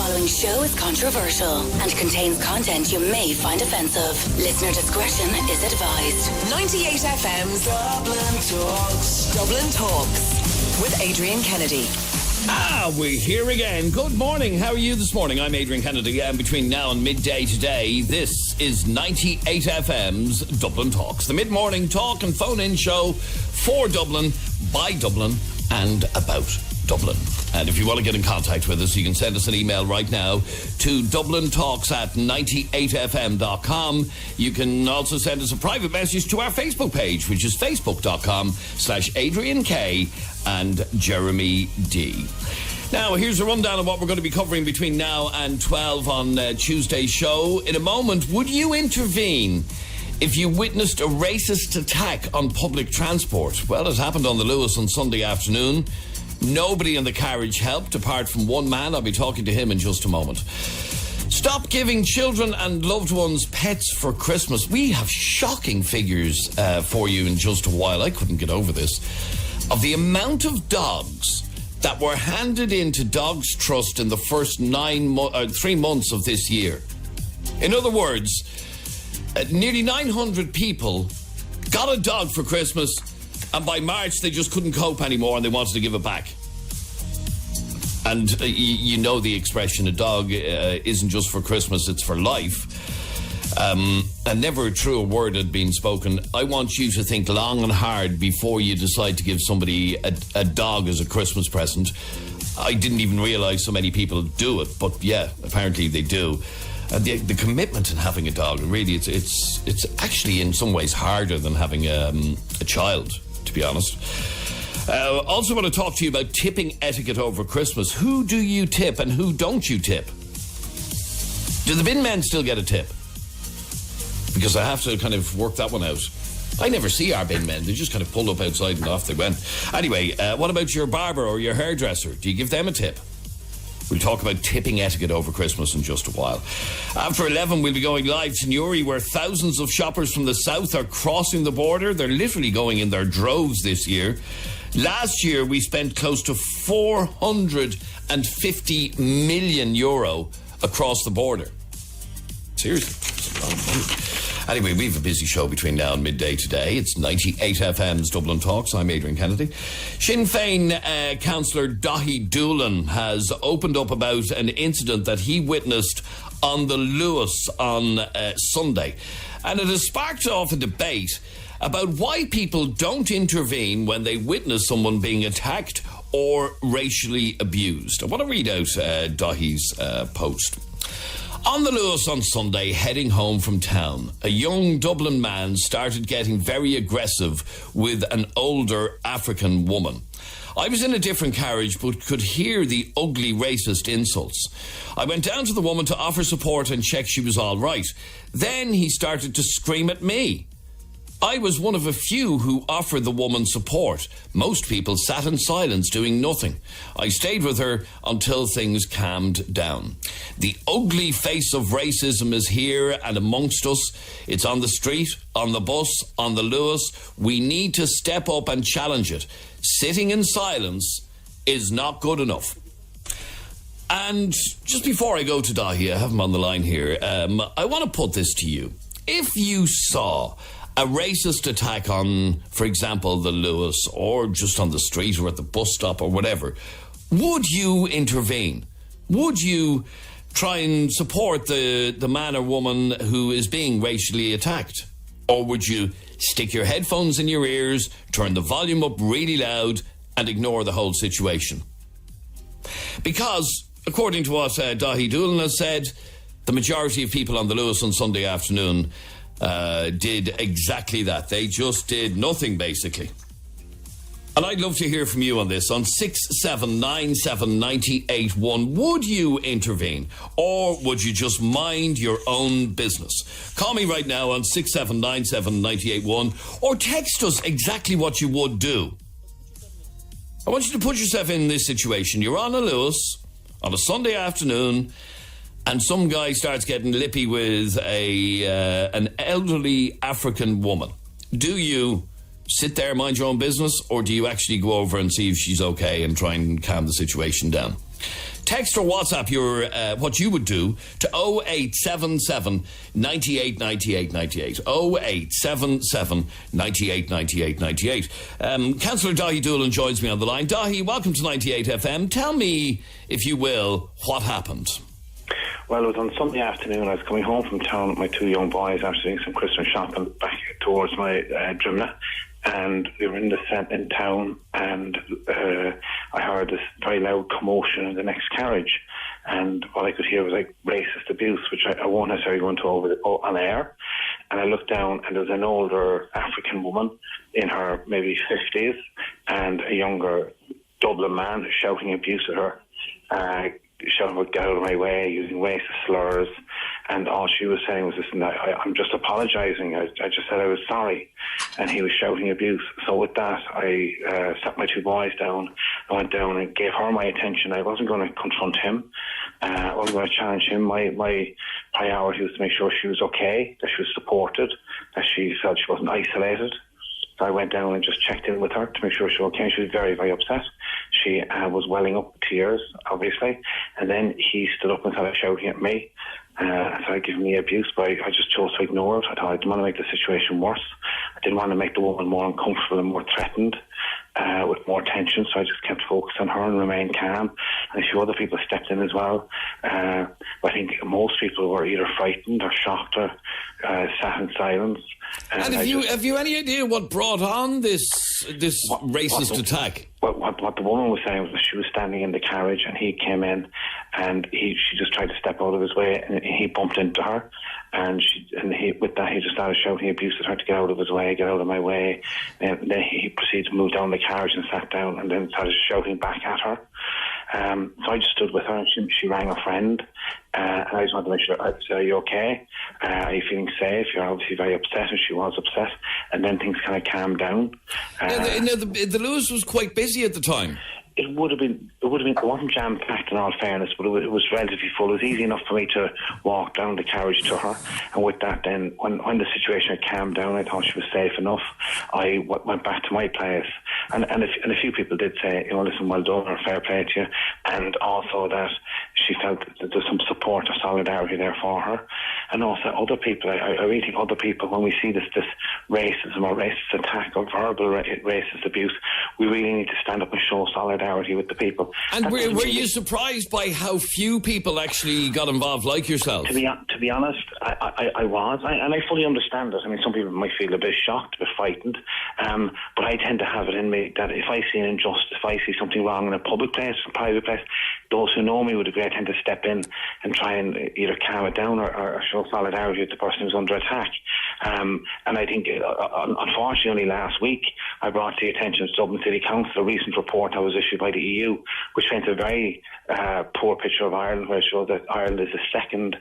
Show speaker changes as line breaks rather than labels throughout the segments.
following show is controversial and contains content you may find offensive. Listener discretion is advised.
98 FM's Dublin Talks. Dublin Talks with Adrian Kennedy.
We're here again. Good morning. How are you this morning? I'm Adrian Kennedy, and between now and midday today, this is 98 FM's Dublin Talks, the mid-morning talk and phone-in show for Dublin, by Dublin, and about Dublin. And if you want to get in contact with us, you can send us an email right now to dublintalks@98fm.com. You can also send us a private message to our Facebook page, which is facebook.com/Adrian K and Jeremy D. Now, here's a rundown of what we're going to be covering between now and 12 on Tuesday's show. In a moment, would you intervene if you witnessed a racist attack on public transport? Well, it happened on the Lewis on Sunday afternoon. Nobody in the carriage helped, apart from one man. I'll be talking to him in just a moment. Stop giving children and loved ones pets for Christmas. We have shocking figures for you in just a while. I couldn't get over this. Of the amount of dogs that were handed into Dogs Trust in the first 3 months of this year. In other words, nearly 900 people got a dog for Christmas, and by March they just couldn't cope anymore and they wanted to give it back. And you know the expression, a dog isn't just for Christmas, it's for life. And never a truer word had been spoken. I want you to think long and hard before you decide to give somebody a dog as a Christmas present. I didn't even realise so many people do it, but yeah, apparently they do. The commitment in having a dog, really, it's actually in some ways harder than having a child, to be honest. Also want to talk to you about tipping etiquette over Christmas. Who do you tip and who don't you tip? Do the bin men still get a tip? Because I have to kind of work that one out. I never see our bin men. They just kind of pulled up outside and off they went. Anyway, what about your barber or your hairdresser? Do you give them a tip? We'll talk about tipping etiquette over Christmas in just a while. After 11, we'll be going live to Newry, where thousands of shoppers from the south are crossing the border. They're literally going in their droves this year. Last year, we spent close to €450 million across the border. Seriously, it's a lot of money. Anyway, we have a busy show between now and midday today. It's 98 FM's Dublin Talks. I'm Adrian Kennedy. Sinn Féin councillor Daithí Doolan has opened up about an incident that he witnessed on the Lewis on Sunday. And it has sparked off a debate about why people don't intervene when they witness someone being attacked or racially abused. I want to read out Daithí's post. On the Lewis on Sunday, heading home from town, a young Dublin man started getting very aggressive with an older African woman. I was in a different carriage but could hear the ugly racist insults. I went down to the woman to offer support and check she was all right. Then he started to scream at me. I was one of a few who offered the woman support. Most people sat in silence doing nothing. I stayed with her until things calmed down. The ugly face of racism is here and amongst us. It's on the street, on the bus, on the Lewis. We need to step up and challenge it. Sitting in silence is not good enough. And just before I go to Daithí, I have him on the line here, I want to put this to you. If you saw a racist attack on, for example, the Lewis, or just on the street or at the bus stop or whatever, would you intervene? Would you try and support the man or woman who is being racially attacked? Or would you stick your headphones in your ears, turn the volume up really loud and ignore the whole situation? Because, according to what Daithí Doolan has said, the majority of people on the Lewis on Sunday afternoon did exactly that. They just did nothing, basically. And I'd love to hear from you on this on 6797981. Would you intervene, or would you just mind your own business? Call me right now on 6797981, or text us exactly what you would do. I want you to put yourself in this situation. You're on a Lewis on a Sunday afternoon, and some guy starts getting lippy with an elderly African woman. Do you sit there, mind your own business, or do you actually go over and see if she's okay and try and calm the situation down? Text or WhatsApp your what you would do to 0877 98 98 98. 0877 98 98 98. Councillor Dahi Doolan joins me on the line. Dahi, welcome to 98 FM. Tell me, if you will, what happened.
Well, it was on Sunday afternoon. I was coming home from town with my two young boys after doing some Christmas shopping back towards my Drimna, and we were in the set in town, and I heard this very loud commotion in the next carriage, and what I could hear was like racist abuse, which I won't necessarily go into on air. And I looked down, and there was an older African woman in her maybe 50s and a younger Dublin man shouting abuse at her, shouting about get out of my way, using racist slurs, and all she was saying was, listen, I'm just apologising. I just said I was sorry, and he was shouting abuse. So with that, I sat my two boys down. I went down and gave her my attention. I wasn't going to confront him. I wasn't going to challenge him. My priority was to make sure she was okay, that she was supported, that she felt she wasn't isolated. So I went down and just checked in with her to make sure she was okay. She was very, very upset. She was welling up with tears, obviously. And then he stood up and started shouting at me. Started giving me abuse, but I just chose to ignore it. I thought I didn't want to make the situation worse. I didn't want to make the woman more uncomfortable and more threatened, with more tension. So I just kept focused on her and remained calm. And a few other people stepped in as well. But I think most people were either frightened or shocked or sat in silence.
And have you any idea what brought on this racist attack?
What the woman was saying was that she was standing in the carriage and he came in, and she just tried to step out of his way, and he bumped into her, and with that he just started shouting abuse at her to get out of his way, get out of my way. And then he proceeded to move down the carriage and sat down, and then started shouting back at her. So I just stood with her, and she rang a friend, and I just wanted to make sure, I said, are you okay? Are you feeling safe? You're obviously very upset, and she was upset, and then things kind of calmed down.
The Lewis was quite busy at the time.
It wasn't jam-packed in all fairness, but it was relatively full. It was easy enough for me to walk down the carriage to her, and with that then, when the situation had calmed down, I thought she was safe enough. I went back to my place, and a few people did say, listen, well done, or fair play to you, and also that she felt that there's some support or solidarity there for her. And also other people, I really think other people, when we see this racism or racist attack or verbal racist abuse, we really need to stand up and show solidarity with the people.
And were you surprised by how few people actually got involved, like yourself?
To be honest, I was, and I fully understand it. I mean, some people might feel a bit shocked, a bit frightened, but I tend to have it in me that if I see an injustice, if I see something wrong in a public place, a private place, those who know me would agree, I tend to step in and try and either calm it down or show solidarity with the person who's under attack. And I think, unfortunately, only last week, I brought to the attention of Dublin City Council a recent report that was issued by the EU, which paints a very poor picture of Ireland, where it shows that Ireland is the second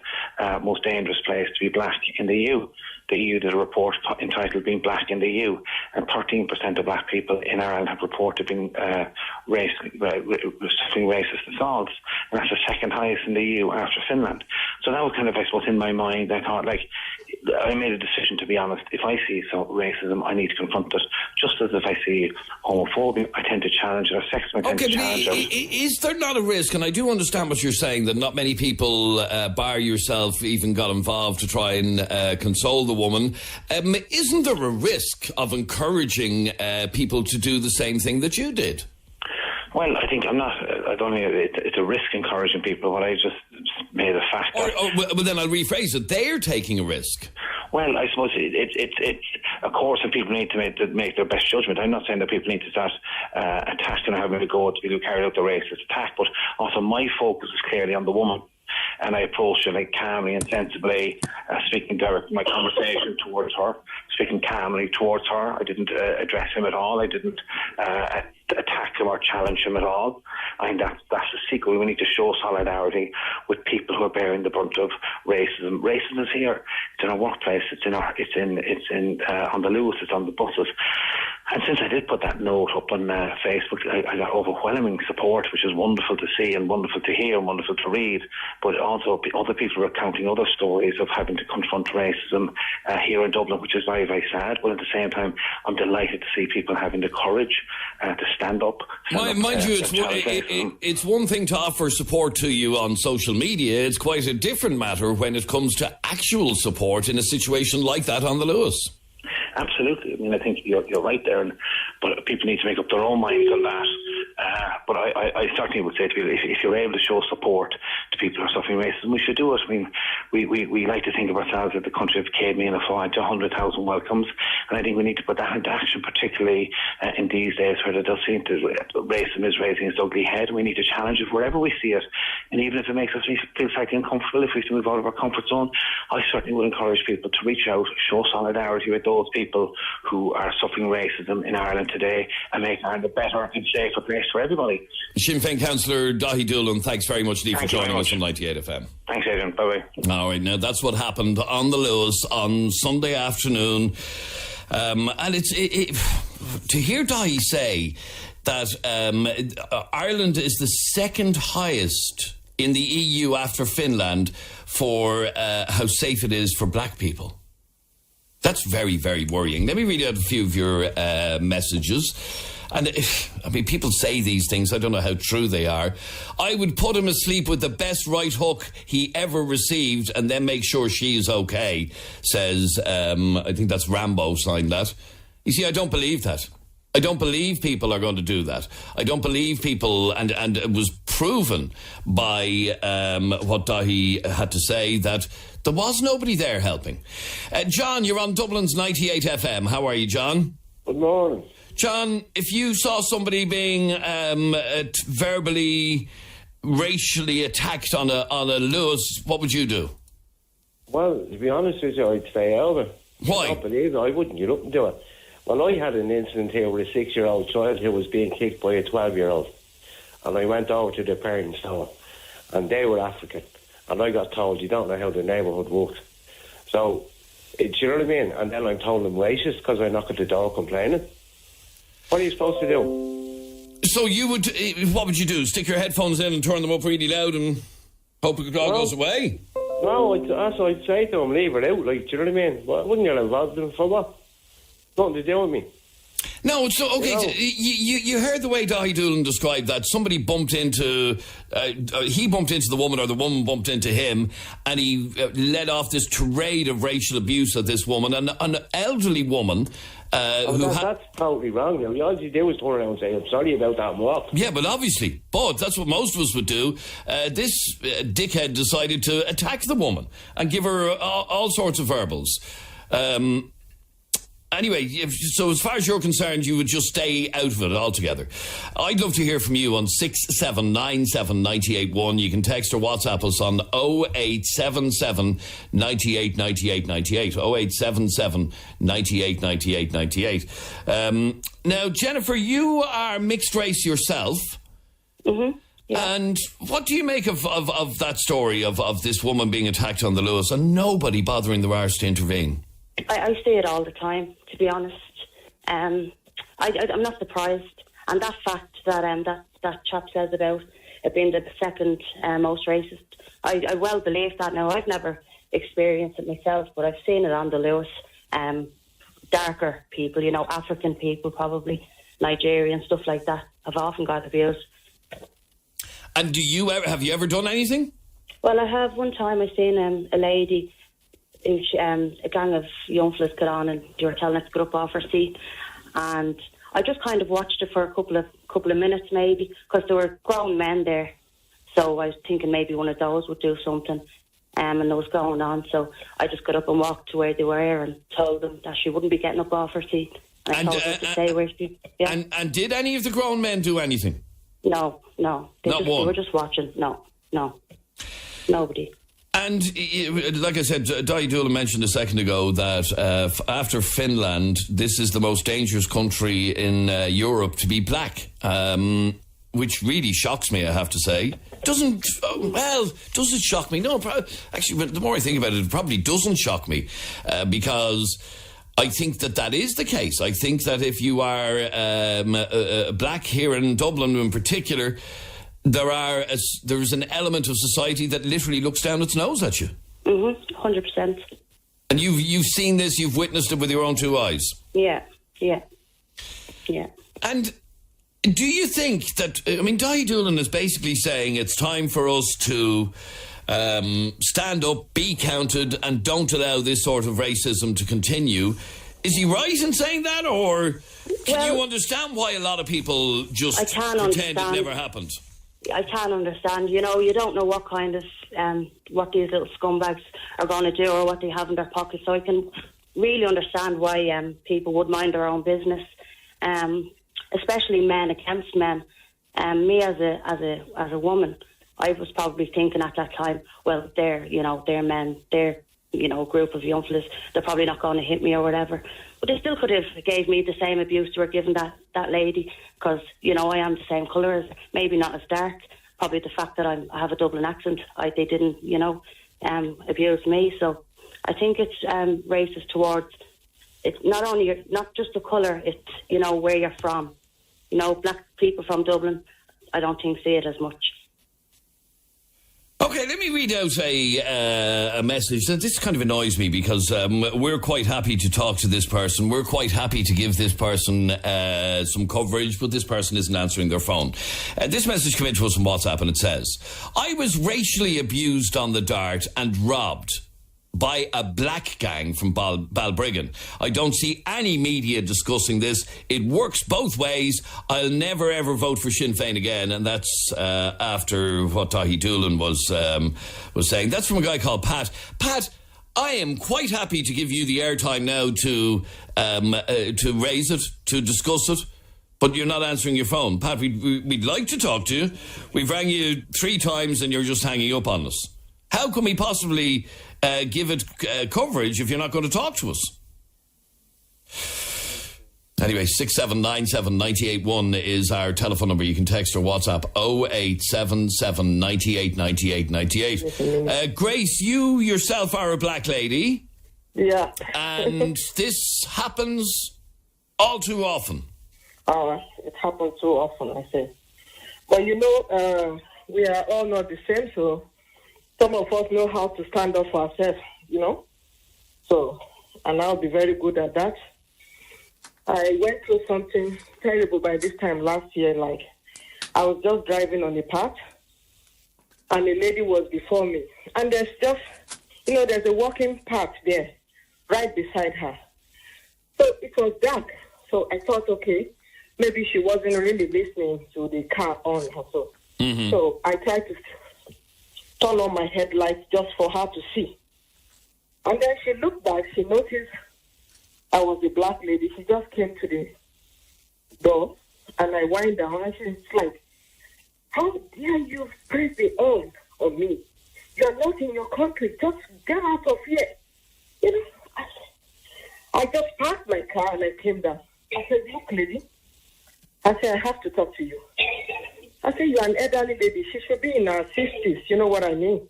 most dangerous place to be black in the EU. The EU did a report entitled Being Black in the EU, and 13% of black people in Ireland have reported being suffering racist assaults, and that's the second highest in the EU after Finland. So that was kind of, I suppose, in my mind. I thought, I made a decision, to be honest. If I see racism, I need to confront it. Just as if I see homophobia, I tend to challenge it, or sexism, I tend to challenge it.
Is there not a risk, and I do understand what you're saying, that not many people, bar yourself, even got involved to try and console the woman. Isn't there a risk of encouraging people to do the same thing that you did?
Well, I think I don't think it's a risk encouraging people. What I just made a fact.
Well, then I'll rephrase it. They're taking a risk.
Well, I suppose it's of course, and people need to make their best judgment. I'm not saying that people need to start attacking or having a go at people who carried out the racist attack, but also my focus is clearly on the woman. And I approached her calmly and sensibly, speaking directly my conversation towards her, speaking calmly towards her. I didn't address him at all. I didn't attack him or challenge him at all. I think that's the secret. We need to show solidarity with people who are bearing the brunt of racism. Racism is here. It's in our workplace. It's on the Lewis. It's on the buses. And since I did put that note up on Facebook, I got overwhelming support, which is wonderful to see and wonderful to hear and wonderful to read. But also other people are recounting other stories of having to confront racism here in Dublin, which is very, very sad. But at the same time, I'm delighted to see people having the courage to stand up.
Mind you, it's one thing to offer support to you on social media. It's quite a different matter when it comes to actual support in a situation like that on the Luas.
Absolutely. I mean, I think you're right there, but people need to make up their own minds on that. But I certainly would say to people, if you're able to show support to people who are suffering racism, we should do it. I mean, we like to think of ourselves as the country of came in to 100,000 welcomes, and I think we need to put that into action, particularly in these days where it does seem to racism is raising its ugly head. We need to challenge it wherever we see it, and even if it makes us feel slightly uncomfortable, if we have to move out of our comfort zone, I certainly would encourage people to reach out, show solidarity with those people who are suffering racism in Ireland today, and make Ireland a better and safer place for everybody.
Sinn Féin Councillor Daithí Doolan, thanks very much indeed for joining us on 98 FM.
Thanks, Adrian. Bye-bye.
All right, now that's what happened on the Luas on Sunday afternoon. And to hear Daithí say that Ireland is the second highest in the EU after Finland for how safe it is for black people. That's very, very worrying. Let me read out a few of your messages. And, I mean, people say these things. I don't know how true they are. I would put him asleep with the best right hook he ever received and then make sure she is okay, says, I think that's Rambo signed that. You see, I don't believe that. I don't believe people are going to do that. I don't believe people, and it was proven by what Daithí had to say, that there was nobody there helping. John, you're on Dublin's 98 FM. How are you, John?
Good morning.
John, if you saw somebody being verbally, racially attacked on a Luas, what would you do?
Well, to be honest with you, I'd stay out of it.
Why?
I don't believe it. I wouldn't get up and do it. Well, I had an incident here with a 6-year-old child who was being kicked by a 12-year-old. And I went over to the parents' home, and they were African. And I got told, you don't know how the neighbourhood works. So, do you know what I mean? And then I'm told I'm racist because I knock at the door complaining. What are you supposed to do?
So you would, what would you do? Stick your headphones in and turn them up really loud and hope it all goes away?
No, that's what I'd say to him, leave it out, like, do you know what I mean? Well, I wouldn't get involved in it for what? Nothing to do with me.
No, so, okay,
You know.
you heard the way Daithí Doolan described that. Somebody bumped into, he bumped into the woman or the woman bumped into him, and he led off this tirade of racial abuse at this woman, an elderly woman.
That's totally wrong. All you do is turn around and say, I'm sorry about that and walk.
Yeah, but obviously, that's what most of us would do. This dickhead decided to attack the woman and give her all sorts of verbals. Anyway, so as far as you're concerned, you would just stay out of it altogether. I'd love to hear from you on 6797981. You can text or WhatsApp us on 0877 98 98 98. 0877 98 98 98. Now, Jennifer, you are mixed race yourself.
Mm-hmm. Yeah.
And what do you make of that story of this woman being attacked on the Luas and nobody bothering the arse to intervene?
I see it all the time, to be honest. I'm not surprised. And that fact that chap says about it being the second most racist, I well believe that. Now, I've never experienced it myself, but I've seen it on the Luas. Darker people, African people, probably Nigerian, stuff like that, have often got abused.
And have you ever done anything?
Well, I have. One time I seen a lady, a gang of young fellas got on and they were telling her to get up off her seat, and I just kind of watched it for a couple of minutes maybe, because there were grown men there, so I was thinking maybe one of those would do something, and there was going on, so I just got up and walked to where they were and told them that she wouldn't be getting up off her seat, and I told her to stay where she... Yeah.
And did any of the grown men do anything?
No. They were just watching. No. Nobody.
And like I said, Daithí Doolan mentioned a second ago that after Finland, this is the most dangerous country in Europe to be black, which really shocks me, I have to say. Does it shock me? No, actually, the more I think about it, it probably doesn't shock me, because I think that is the case. I think that if you are black here in Dublin in particular, there's an element of society that literally looks down its nose at you.
100%.
And you've seen this, you've witnessed it with your own two eyes.
Yeah.
And do you think that, Dáithí Doolan is basically saying it's time for us to stand up, be counted, and don't allow this sort of racism to continue. Is he right in saying that, or can you understand why a lot of people just pretend it never happened?
I can't understand. You know, you don't know what kind of, what these little scumbags are going to do or what they have in their pockets. So I can really understand why people would mind their own business, especially men against men. Me as a woman, I was probably thinking at that time, well, they're men, they're, a group of young fellas, they're probably not going to hit me or whatever. But they still could have gave me the same abuse they were giving that lady, because, I am the same colour as her, maybe not as dark. Probably the fact that I have a Dublin accent, they didn't, abuse me. So I think it's racist towards, it's not just the colour, it's, where you're from. Black people from Dublin, I don't think see it as much.
Okay, let me read out a message. This kind of annoys me because we're quite happy to talk to this person. We're quite happy to give this person some coverage, but this person isn't answering their phone. This message came into us on WhatsApp and it says, I was racially abused on the Dart and robbed by a black gang from Balbriggan. I don't see any media discussing this. It works both ways. I'll never ever vote for Sinn Féin again. And that's after what Dáithí Doolan was saying. That's from a guy called Pat. Pat, I am quite happy to give you the airtime now to raise it, to discuss it. But you're not answering your phone. Pat, we'd like to talk to you. We've rang you 3 times and you're just hanging up on us. How can we possibly give it coverage if you're not going to talk to us? Anyway, 6797981 is our telephone number. You can text or WhatsApp 0877 98 98 98. Grace, you yourself are a black lady.
Yeah.
And this happens all too often.
Oh, it happens too often, I say. But we are all not the same, so some of us know how to stand up for ourselves, So, and I'll be very good at that. I went through something terrible by this time last year. Like, I was just driving on a path, and a lady was before me. And there's just, there's a walking path there, right beside her. So it was dark. So I thought, okay, maybe she wasn't really listening to the car on her. So I tried to turn on my headlights just for her to see. And then she looked back, she noticed I was a black lady. She just came to the door, and I wind down, and she's like, how dare you press the on on me? You're not in your country. Just get out of here. I just parked my car and I came down. I said, look, lady. I said, I have to talk to you. I said, you're an elderly lady. She should be in her 60s. You know what I mean?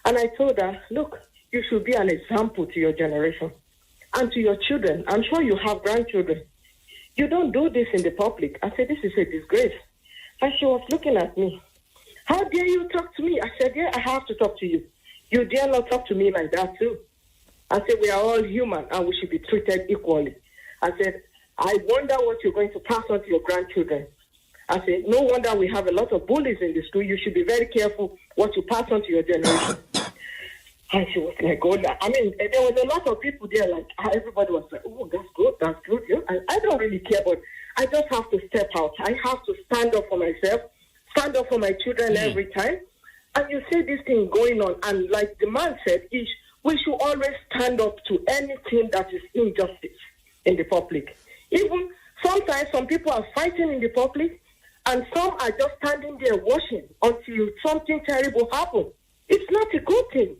And I told her, look, you should be an example to your generation and to your children. I'm sure you have grandchildren. You don't do this in the public. I said, this is a disgrace. And she was looking at me. How dare you talk to me? I said, yeah, I have to talk to you. You dare not talk to me like that too. I said, we are all human and we should be treated equally. I said, I wonder what you're going to pass on to your grandchildren. I said, no wonder we have a lot of bullies in the school. You should be very careful what you pass on to your generation. And she was like, oh, I mean, there was a lot of people there, like, everybody was like, oh, that's good. Yeah. I don't really care, but I just have to step out. I have to stand up for myself, stand up for my children every time. And you see this thing going on, and like the man said, we should always stand up to anything that is injustice in the public. Even sometimes some people are fighting in the public, and some are just standing there watching until something terrible happens. It's not a good thing.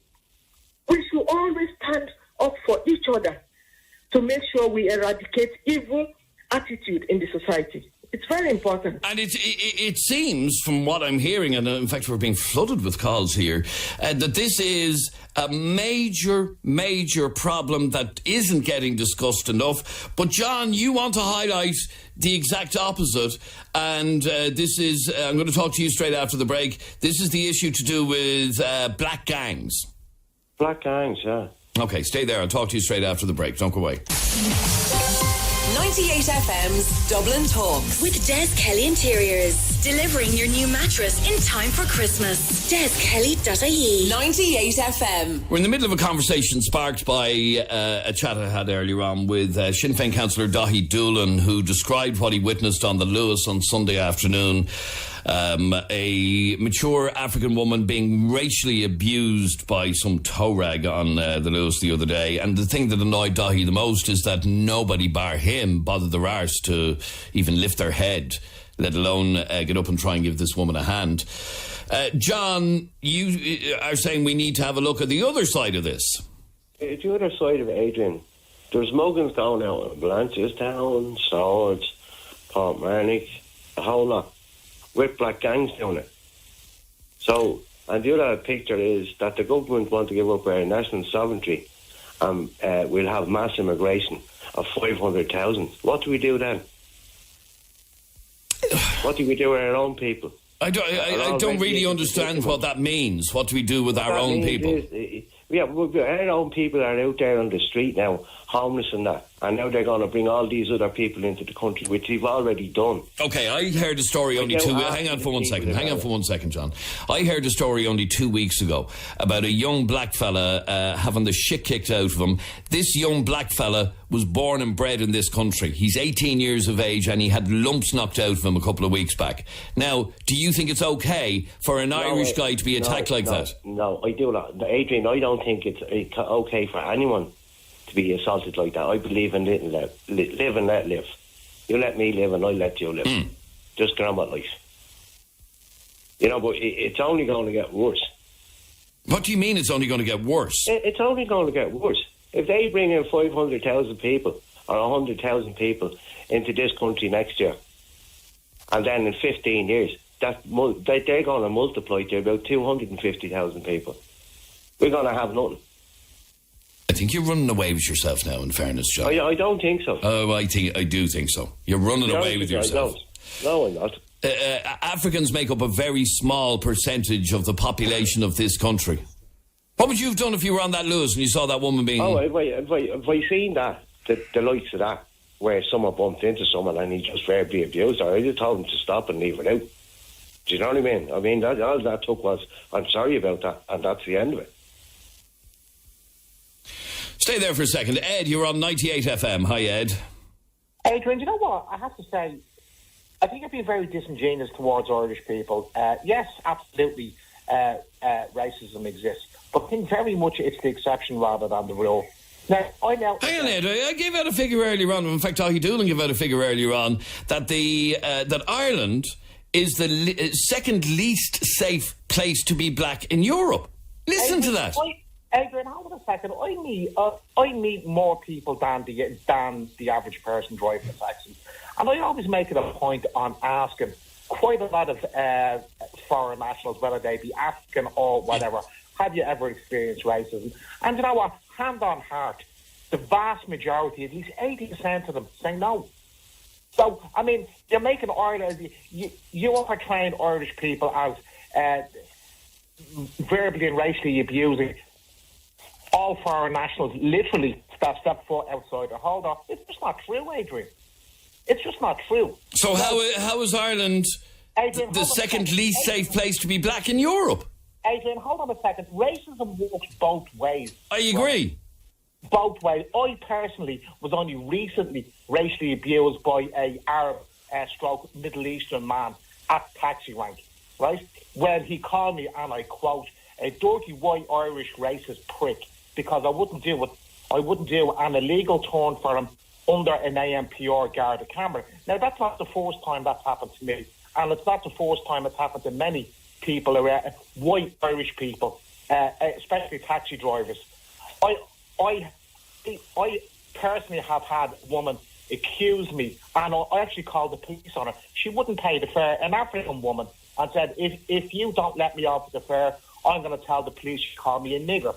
We should always stand up for each other to make sure we eradicate evil attitude in the society. it's very important.
And it seems, from what I'm hearing, and in fact we're being flooded with calls here, that this is a major, major problem that isn't getting discussed enough. But John, you want to highlight the exact opposite, and this is, I'm going to talk to you straight after the break. This is the issue to do with black gangs.
Black gangs, yeah.
Okay, stay there. I'll talk to you straight after the break. Don't go away.
98 FM's Dublin Talks.
With Des Kelly Interiors. Delivering your new mattress in time for Christmas. DesKelly.ie.
98 FM.
We're in the middle of a conversation sparked by a chat I had earlier on with Sinn Féin councillor Dahi Doolan, who described what he witnessed on the Lewis on Sunday afternoon. A mature African woman being racially abused by some tow rag on the Lewis the other day. And the thing that annoyed Dahi the most is that nobody bar him bothered their arse to even lift their head, let alone get up and try and give this woman a hand. John, you are saying we need to have a look at the other side of this.
The other side of it, Adrian, there's muggins going out in Blanchestown, Swords, Portmarnock, a whole lot, with black gangs doing it. So, and the other picture is that the government want to give up our national sovereignty and we'll have mass immigration of 500,000. What do we do then? What do we do with our own people?
I don't really understand what that means. What do we do with our own people?
Our own people are out there on the street now, homeless and that. And now they're going to bring all these other people into the country, which they've already done.
Okay, I heard a story only Hang on for one second, John. I heard a story only 2 weeks ago about a young black fella having the shit kicked out of him. This young black fella was born and bred in this country. He's 18 years of age and he had lumps knocked out of him a couple of weeks back. Now, do you think it's okay for an Irish guy to be attacked like that?
No, I do not. Adrian, I don't think it's okay for anyone to be assaulted like that. I believe in live and let live. You let me live and I let you live. Just get on with life. You know, but it's only going to get worse.
What do you mean it's only going to get worse?
It's only going to get worse. If they bring in 500,000 people or 100,000 people into this country next year, and then in 15 years, they're going to multiply to about 250,000 people. We're going to have nothing.
I think you're running away with yourself now, in fairness, John.
I don't think so.
Oh, I do think so. You're running away with yourself.
No, I'm not.
Africans make up a very small percentage of the population of this country. What would you have done if you were on that Lewis and you saw that woman being...
Oh, if I seen that, the likes of that, where someone bumped into someone and he just verbally abused her, I just told him to stop and leave it out. Do you know what I mean? I mean, all that took was, I'm sorry about that, and that's the end of it.
Stay there for a second. Ed, you're on 98 FM. Hi, Ed.
Adrian, you know what? I have to say, I think I've been very disingenuous towards Irish people. Yes, absolutely, racism exists. But I think very much it's the exception rather than the rule. Now, Hang on,
Ed. I gave out a figure earlier on. In fact, Dahi Doolan gave out a figure earlier on that that Ireland is the second least safe place to be black in Europe. Listen to that.
Adrian, hold on a second. I meet more people than the average person driving a taxi, and I always make it a point on asking quite a lot of foreign nationals, whether they be African or whatever, have you ever experienced racism? And you know what? Hand on heart, the vast majority, at least 80% of them, say no. So, I mean, you're making Ireland, you are portraying Irish people as verbally and racially abusing all foreign nationals, literally, that step foot outside their hold on. It's just not true, Adrian. It's just not true.
So how is Ireland
Adrian,
the second least safe place to be black in Europe?
Adrian, hold on a second. Racism works both ways.
I agree.
Right? Both ways. I personally was only recently racially abused by a Arab stroke Middle Eastern man at taxi rank, right? When he called me, and I quote, a dirty white Irish racist prick, because I wouldn't do an illegal turn for him under an AMPR guarded camera. Now, that's not the first time that's happened to me, and it's not the first time it's happened to many people, white Irish people, especially taxi drivers. I personally have had a woman accused me, and I actually called the police on her. She wouldn't pay the fare, an African woman, and said, if you don't let me off the fare, I'm going to tell the police you call me a nigger,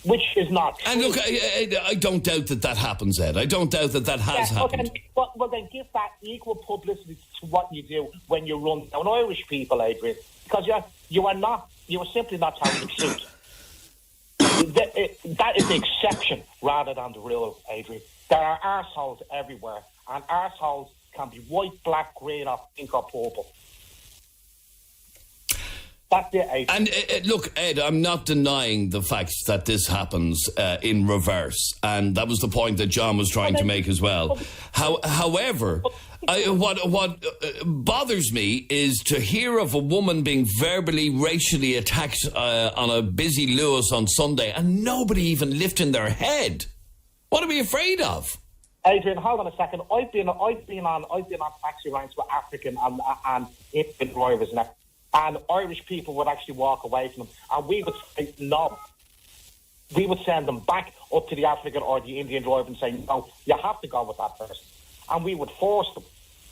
which is not true.
And look, I don't doubt that happens, Ed. I don't doubt that has happened.
Well, then give that equal publicity to what you do when you run down Irish people, Adrian, because you are simply not telling the truth. That is the exception rather than the rule, Adrian. There are arseholes everywhere, and arseholes can be white, black, green, or pink, or purple. That's it, Adrian.
And look, Ed, I'm not denying the fact that this happens in reverse, and that was the point that John was trying to make as well. However, what bothers me is to hear of a woman being verbally, racially attacked on a busy Lewis on Sunday, and nobody even lifting their head. What are we afraid of?
Adrian, hold on a second. I've been on taxi ranks with African and Indian drivers and Irish people would actually walk away from them, and we would say no. We would send them back up to the African or the Indian driver and say, no, you have to go with that person. And we would force them.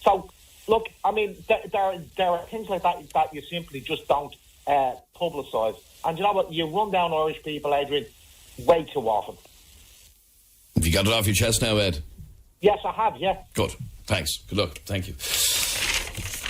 So, look, I mean, there are things like that you simply just don't publicise. And you know what? You run down Irish people, Adrian, way too often.
Have you got it off your chest now, Ed?
Yes, I have, yeah.
Good. Thanks. Good luck. Thank you.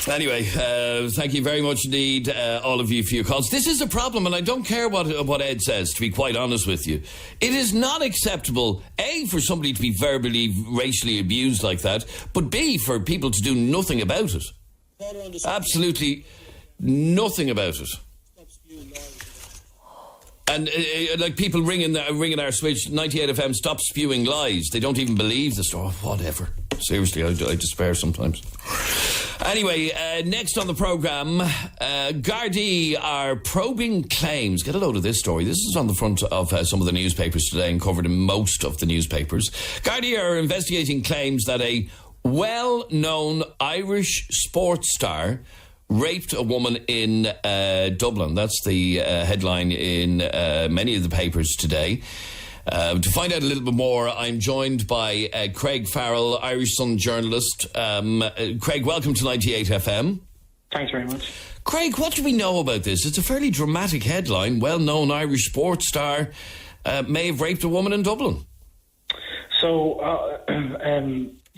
Anyway, thank you very much indeed, all of you, for your calls. This is a problem, and I don't care what Ed says, to be quite honest with you. It is not acceptable, A, for somebody to be verbally, racially abused like that, but B, for people to do nothing about it. Absolutely nothing about it. And like people ringing our switch, 98 FM, stop spewing lies. They don't even believe the story. Whatever. Seriously, I despair sometimes. Anyway, next on the programme, Gardaí are probing claims. Get a load of this story. This is on the front of some of the newspapers today and covered in most of the newspapers. Gardaí are investigating claims that a well-known Irish sports star raped a woman in Dublin. That's the headline in many of the papers today. To find out a little bit more, I'm joined by Craig Farrell, Irish Sun journalist. Craig, welcome to 98 FM.
Thanks very much.
Craig, what do we know about this? It's a fairly dramatic headline. Well-known Irish sports star may have raped a woman in Dublin.
So,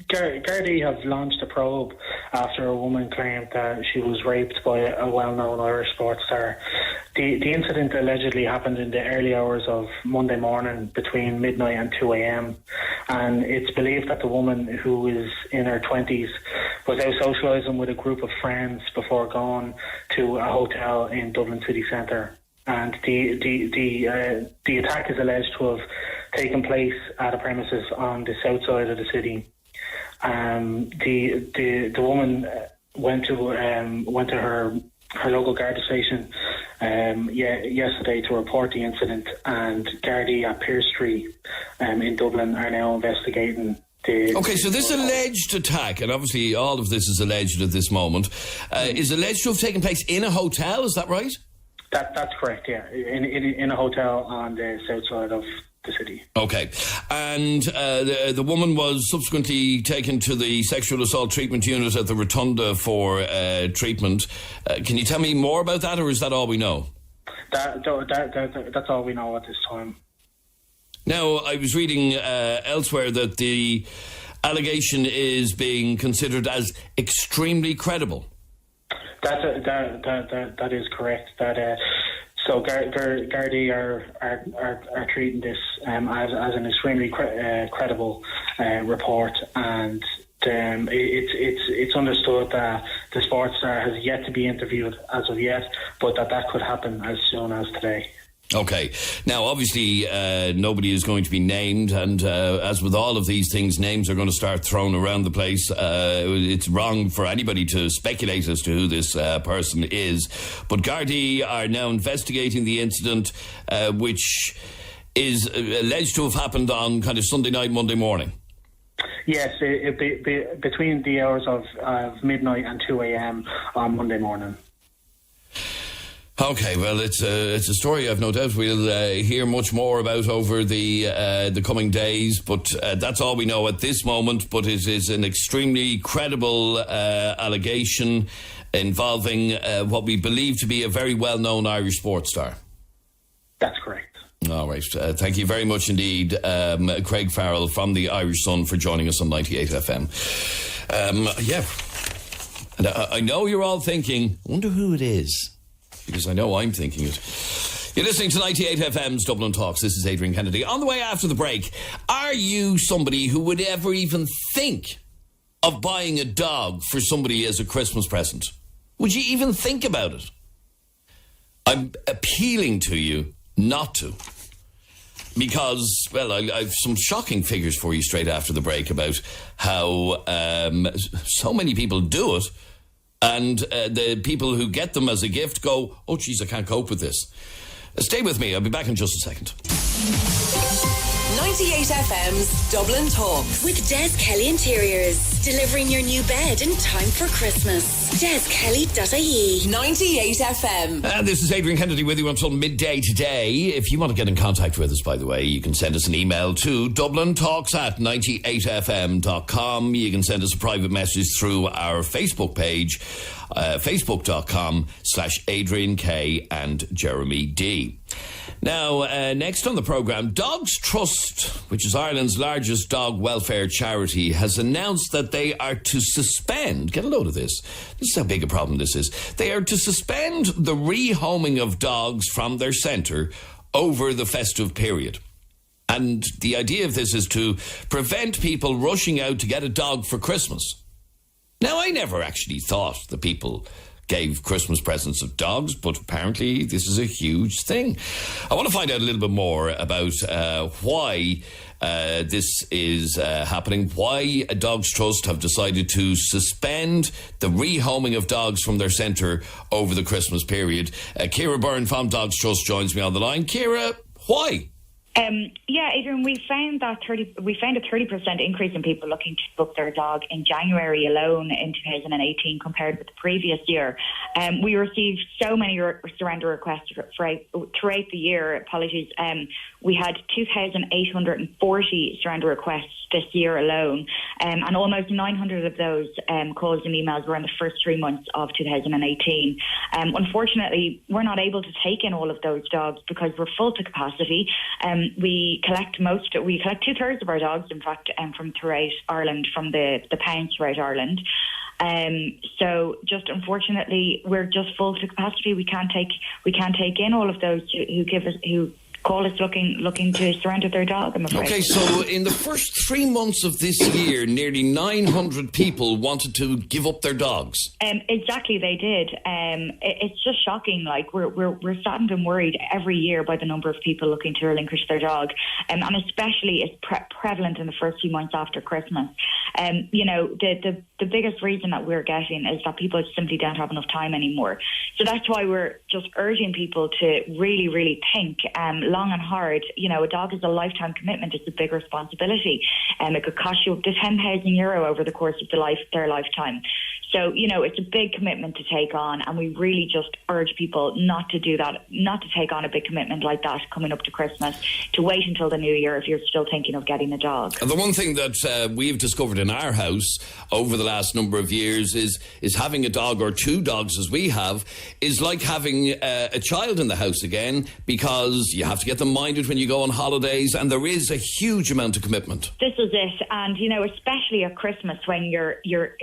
Gardaí have launched a probe after a woman claimed that she was raped by a well-known Irish sports star. The incident allegedly happened in the early hours of Monday morning between midnight and 2 a.m. and it's believed that the woman, who is in her 20s, was out socialising with a group of friends before going to a hotel in Dublin city centre. And the attack is alleged to have taken place at a premises on the south side of the city. The woman went to her local Garda station yesterday to report the incident, and Gardaí at Pearse Street in Dublin are now investigating.
Okay, so this alleged attack, and obviously all of this is alleged at this moment, is alleged to have taken place in a hotel, is that right?
That's correct, yeah, in a hotel on the south side of the city. Okay,
and the woman was subsequently taken to the sexual assault treatment unit at the Rotunda for treatment. Can you tell me more about that, or is that all we know?
That's all we know at this time.
Now, I was reading elsewhere that the allegation is being considered as extremely credible.
That is correct. So Gardaí are treating this as an extremely credible report, and it's understood that the sports star has yet to be interviewed as of yet, but that could happen as soon as today.
Okay. Now, obviously, nobody is going to be named, and as with all of these things, names are going to start thrown around the place. It's wrong for anybody to speculate as to who this person is. But Gardaí are now investigating the incident, which is alleged to have happened on kind of Sunday night, Monday morning.
Yes, between the hours of midnight and 2 a.m. on Monday morning.
Okay, well, it's a story I've no doubt we'll hear much more about over the coming days, but that's all we know at this moment. But it is an extremely credible allegation involving what we believe to be a very well-known Irish sports star.
That's correct.
All right. Thank you very much indeed, Craig Farrell from the Irish Sun, for joining us on 98 FM. Yeah. And I know you're all thinking, wonder who it is. Because I know I'm thinking it. You're listening to 98 FM's Dublin Talks. This is Adrian Kennedy. On the way after the break, are you somebody who would ever even think of buying a dog for somebody as a Christmas present? Would you even think about it? I'm appealing to you not to. Because, well, I have some shocking figures for you straight after the break about how so many people do it. And the people who get them as a gift go, oh, geez, I can't cope with this. Stay with me. I'll be back in just a second.
98 FM's Dublin Talks.
With Des Kelly Interiors. Delivering your new bed in time for Christmas. DesKelly.ie.
98 FM.
And this is Adrian Kennedy with you until midday today. If you want to get in contact with us, by the way, you can send us an email to dublintalks@98fm.com. You can send us a private message through our Facebook page, facebook.com/Adrian K and Jeremy D. Now, next on the programme, Dogs Trust, which is Ireland's largest dog welfare charity, has announced that they are to suspend, get a load of this is how big a problem this is, they are to suspend the rehoming of dogs from their centre over the festive period. And the idea of this is to prevent people rushing out to get a dog for Christmas. Now, I never actually thought that people gave Christmas presents of dogs, but apparently this is a huge thing. I want to find out a little bit more about why this is happening, why Dogs Trust have decided to suspend the rehoming of dogs from their centre over the Christmas period. Ciara Byrne from Dogs Trust joins me on the line. Ciara, why?
Yeah, Adrian, we found a 30% increase in people looking to book their dog in January alone in 2018 compared with the previous year. We received so many surrender requests throughout the year. Apologies. We had 2,840 surrender requests this year alone, and almost 900 of those calls and emails were in the first 3 months of 2018. Unfortunately, we're not able to take in all of those dogs because we're full to capacity. We collect 2/3 of our dogs, in fact, from throughout Ireland, from the pounds throughout Ireland. So just unfortunately, we're just full to capacity. We can't take in all of those who call us looking to surrender their dog, I'm afraid.
Okay, so in the first 3 months of this year, nearly 900 people wanted to give up their dogs.
Exactly, they did. It's just shocking. Like we're saddened and worried every year by the number of people looking to relinquish their dog, and especially it's prevalent in the first few months after Christmas. You know, the biggest reason that we're getting is that people simply don't have enough time anymore. So that's why we're just urging people to really, really think long and hard. You know, a dog is a lifetime commitment. It's a big responsibility. It could cost you up to €10,000 over the course of their lifetime. So, you know, it's a big commitment to take on, and we really just urge people not to do that, not to take on a big commitment like that coming up to Christmas, to wait until the new year if you're still thinking of getting a dog.
And the one thing that we've discovered in our house over the last number of years is having a dog, or two dogs as we have, is like having a child in the house again, because you have to get them minded when you go on holidays, and there is a huge amount of commitment.
This is it. And, you know, especially at Christmas when you're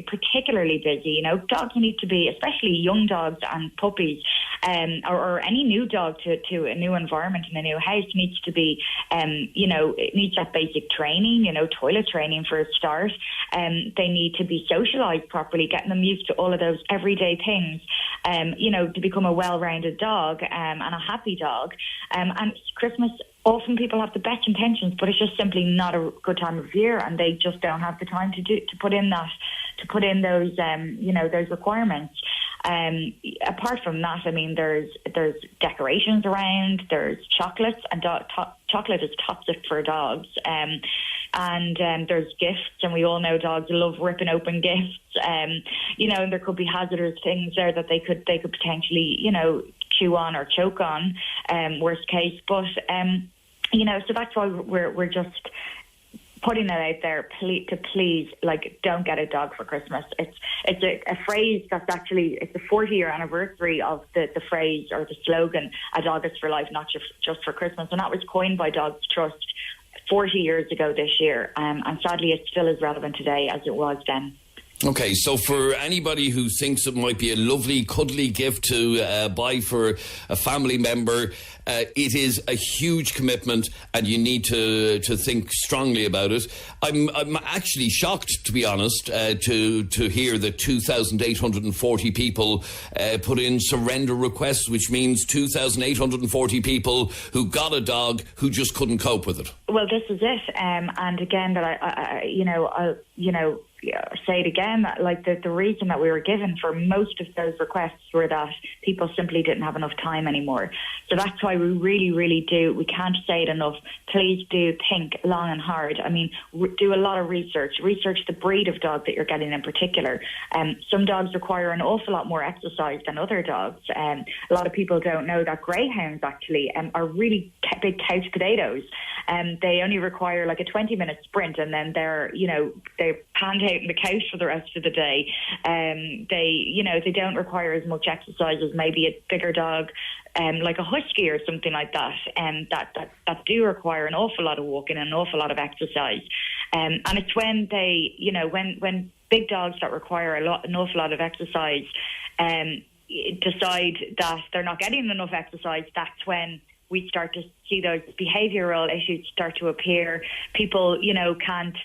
particularly busy, you know, dogs need to be, especially young dogs and puppies, or any new dog to a new environment in a new house needs to be, you know, it needs that basic training, you know, toilet training for a start. They need to be socialised properly, getting them used to all of those everyday things, you know, to become a well-rounded dog and a happy dog. And Christmas, often people have the best intentions, but it's just simply not a good time of year, and they just don't have the time to put in those you know, those requirements. Apart from that, I mean, there's decorations around, there's chocolates, and chocolate is toxic for dogs. And there's gifts, and we all know dogs love ripping open gifts. You know, and there could be hazardous things there that they could potentially, you know, chew on or choke on, worst case. But, so that's why we're just putting that out there to please, don't get a dog for Christmas. It's a phrase that's actually, it's the 40-year anniversary of the phrase or the slogan, "A dog is for life, not just for Christmas." And that was coined by Dogs Trust 40 years ago this year. And sadly, it's still as relevant today as it was then.
Okay, so for anybody who thinks it might be a lovely, cuddly gift to buy for a family member, it is a huge commitment, and you need to think strongly about it. I'm actually shocked, to be honest, to hear that 2,840 people put in surrender requests, which means 2,840 people who got a dog who just couldn't cope with it.
Well, this is it, and again, that I'll say it again, that the reason that we were given for most of those requests were that people simply didn't have enough time anymore. So that's why we really, really do. We can't say it enough. Please do think long and hard. I mean, do a lot of research the breed of dog that you're getting in particular. Some dogs require an awful lot more exercise than other dogs. A lot of people don't know that greyhounds actually are really big couch potatoes. They only require like a 20-minute sprint, and then they're pancake on the couch for the rest of the day. They don't require as much exercise as maybe a bigger dog, like a husky or something like that, that do require an awful lot of walking and an awful lot of exercise. And it's when they, when big dogs that require an awful lot of exercise decide that they're not getting enough exercise, that's when we start to see those behavioural issues start to appear. People, can't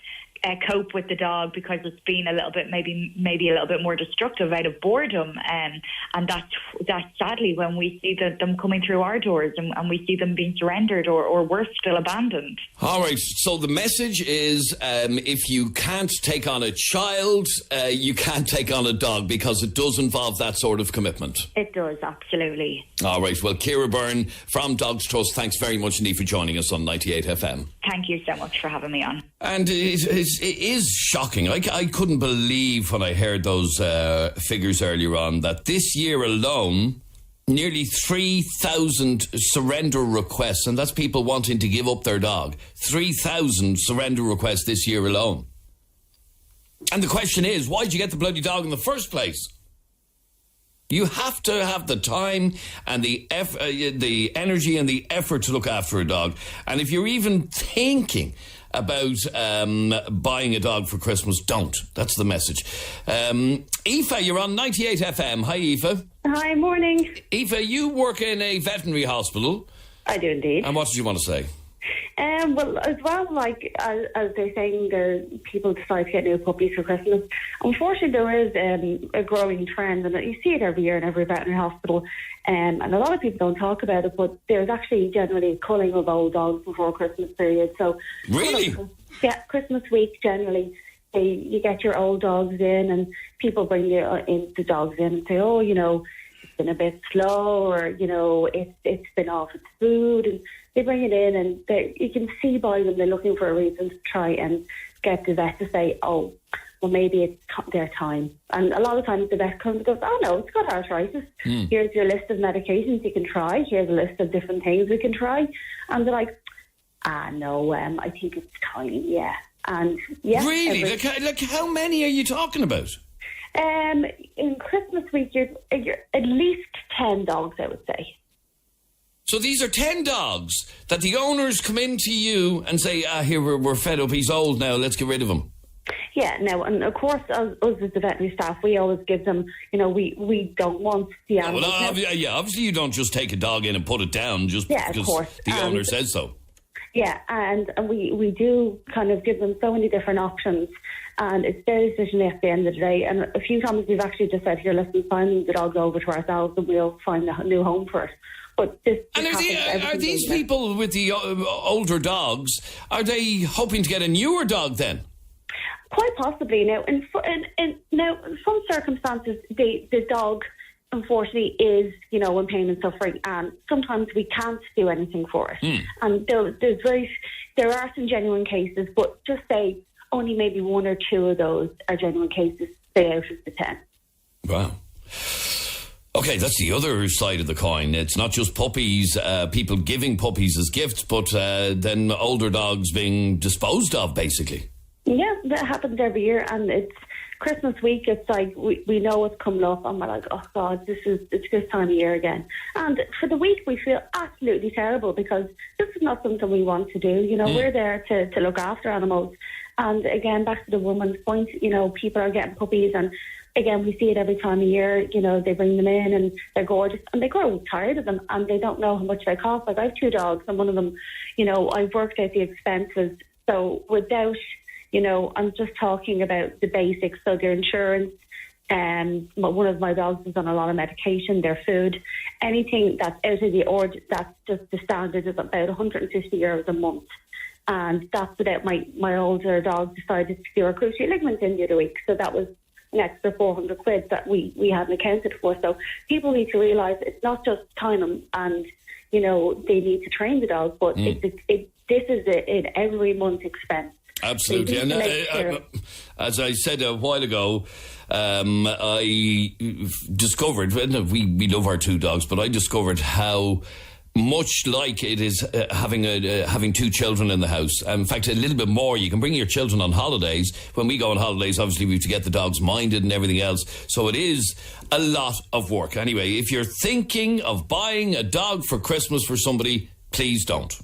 cope with the dog because it's been a little bit, maybe a little bit more destructive out of boredom, and that's sadly when we see them coming through our doors and we see them being surrendered or worse still, abandoned.
All right, so the message is if you can't take on a child, you can't take on a dog, because it does involve that sort of commitment.
It does, absolutely.
All right, well, Ciara Byrne from Dogs Trust, thanks very much indeed for joining us on 98 FM.
Thank you so much for having me on.
And it is shocking. I couldn't believe when I heard those figures earlier on that this year alone, nearly 3,000 surrender requests, and that's people wanting to give up their dog. 3,000 surrender requests this year alone. And the question is, why did you get the bloody dog in the first place? You have to have the time and the energy and the effort to look after a dog. And if you're even thinking about buying a dog for Christmas, don't. That's the message. Aoife, you're on 98 FM. Hi, Aoife.
Hi, morning.
Aoife, you work in a veterinary hospital.
I do indeed.
And what did you want to say?
Well, as well, as they're saying, people decide to get new puppies for Christmas. Unfortunately, there is a growing trend, and you see it every year in every veterinary hospital, and a lot of people don't talk about it, but there's actually generally a culling of old dogs before Christmas period. So,
really?
Yeah, Christmas week, generally, you get your old dogs in, and people bring the dogs in and say, it's been a bit slow, or, it's been off its food, and they bring it in, and you can see by them they're looking for a reason to try and get the vet to say, well, maybe it's their time. And a lot of times the vet comes and goes, no, it's got arthritis. Here's your list of medications you can try. Here's a list of different things we can try. And they're like, no, I think it's time, yeah. And yeah.
Really? Like how many are you talking about?
In Christmas week, you're at least 10 dogs, I would say.
So these are 10 dogs that the owners come in to you and say, here, we're fed up, he's old now, let's get rid of him.
Yeah, no, and of course, us as the veterinary staff, we always give them, we don't want the animals.
Obviously you don't just take a dog in and put it down just because the owner says so.
Yeah, and we do kind of give them so many different options, and it's their decision at the end of the day. And a few times we've actually just said, here, listen, sign the dog over to ourselves and we'll find a new home for it. But
are these people with the older dogs, are they hoping to get a newer dog then?
Quite possibly. Now, in some circumstances, the dog, unfortunately, is, in pain and suffering, and sometimes we can't do anything for it. And there are some genuine cases, but just say only maybe one or two of those are genuine cases, say out of the 10.
Wow. Okay, that's the other side of the coin. It's not just puppies, people giving puppies as gifts, but then older dogs being disposed of, basically.
Yeah, that happens every year, and it's Christmas week. It's like we know what's coming up, and we're like, oh God, it's this time of year again. And for the week, we feel absolutely terrible because this is not something we want to do. You know, we're there to look after animals. And again, back to the woman's point, you know, people are getting puppies, and again, we see it every time of year. You know, they bring them in and they're gorgeous, and they grow tired of them, and they don't know how much they cost. Like, I have 2 dogs, and one of them, you know, I've worked out the expenses. So without, you know, I'm just talking about the basics. So their insurance, one of my dogs is on a lot of medication, their food, anything that's out of the order, that's just the standard, is about €150 a month. And that's without my older dog decided to do a cruciate ligament in the other week. So that was an extra £400 that we hadn't accounted for. So people need to realise it's not just time and, you know, they need to train the dog, but this is an every month expense.
Absolutely. And as I said a while ago, I discovered, we love our 2 dogs, but I discovered how much like it is having 2 children in the house. In fact, a little bit more. You can bring your children on holidays. When we go on holidays, obviously we have to get the dogs minded and everything else. So it is a lot of work. Anyway, if you're thinking of buying a dog for Christmas for somebody, please don't.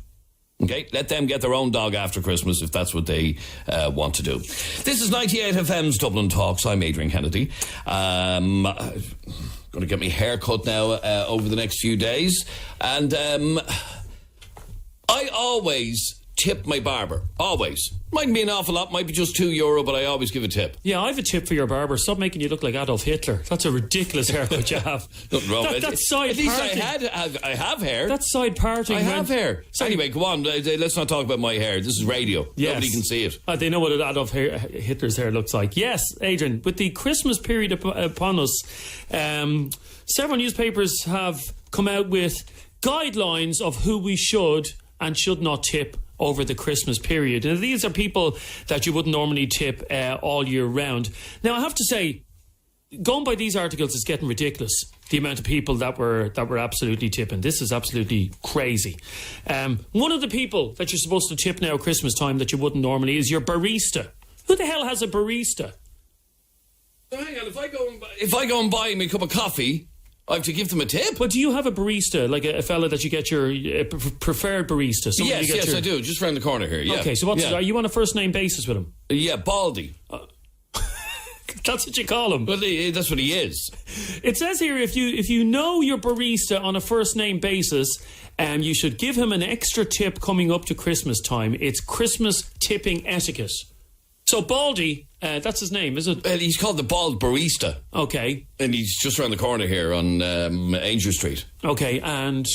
Okay, let them get their own dog after Christmas if that's what they want to do. This is 98 FM's Dublin Talks. I'm Adrian Kennedy. Going to get my hair cut now over the next few days. And I always tip my barber. Always. Mightn't be an awful lot, might be just €2, but I always give a tip.
Yeah, I have a tip for your barber. Stop making you look like Adolf Hitler. That's a ridiculous haircut you have.
Nothing wrong.
That's side
At least
parting.
I have hair.
That's side parting.
I have hair. Anyway, go on. Let's not talk about my hair. This is radio.
Yes.
Nobody can see it.
They know what Adolf Hitler's hair looks like. Yes, Adrian, with the Christmas period upon us, several newspapers have come out with guidelines of who we should and should not tip over the Christmas period. And these are people that you wouldn't normally tip all year round. Now, I have to say, going by these articles, it's getting ridiculous, the amount of people that were absolutely tipping. This is absolutely crazy. One of the people that you're supposed to tip now at Christmas time that you wouldn't normally is your barista. Who the hell has a barista?
So hang on, if I go and buy me a cup of coffee, I have to give them a tip?
But do you have a barista, like a fella that you get your preferred barista?
Yes, I do. Just round the corner here, yeah.
Okay, so are you on a first-name basis with him?
Yeah, Baldy.
That's what you call him.
Well, that's what he is.
It says here, if you know your barista on a first-name basis, you should give him an extra tip coming up to Christmas time. It's Christmas tipping etiquette. So Baldy, that's his name, is it?
Well, he's called the Bald Barista.
Okay.
And he's just around the corner here on Angel Street.
Okay, and...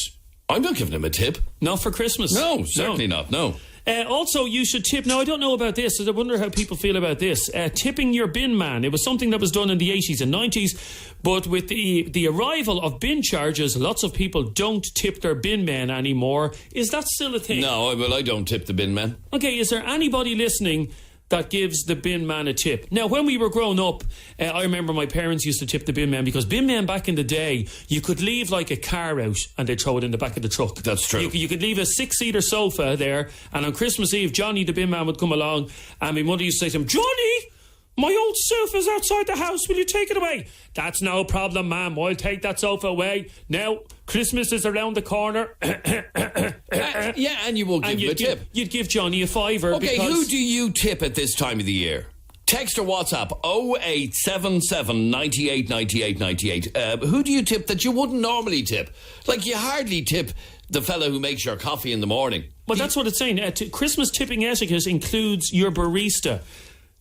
I'm not giving him a tip.
Not for Christmas?
No, certainly not, no.
Also, you should tip... Now, I don't know about this. I wonder how people feel about this. Tipping your bin man. It was something that was done in the 80s and 90s, but with the arrival of bin charges, lots of people don't tip their bin men anymore. Is that still a thing?
No, well, I don't tip the bin man.
Okay, is there anybody listening that gives the bin man a tip? Now, when we were growing up, I remember my parents used to tip the bin man because bin man back in the day, you could leave like a car out and they'd throw it in the back of the truck.
That's true.
You could leave a 6-seater sofa there, and on Christmas Eve, Johnny the bin man would come along, and my mother used to say to him, Johnny, my old sofa's outside the house, will you take it away? That's no problem, ma'am, I'll take that sofa away. Now, Christmas is around the corner.
Yeah, and you will give him a tip.
You'd give Johnny a $5.
Okay, who do you tip at this time of the year? Text or WhatsApp 0877 98 98 98. Who do you tip that you wouldn't normally tip? Like, you hardly tip the fella who makes your coffee in the morning.
Well, that's what it's saying. Christmas tipping etiquette includes your barista.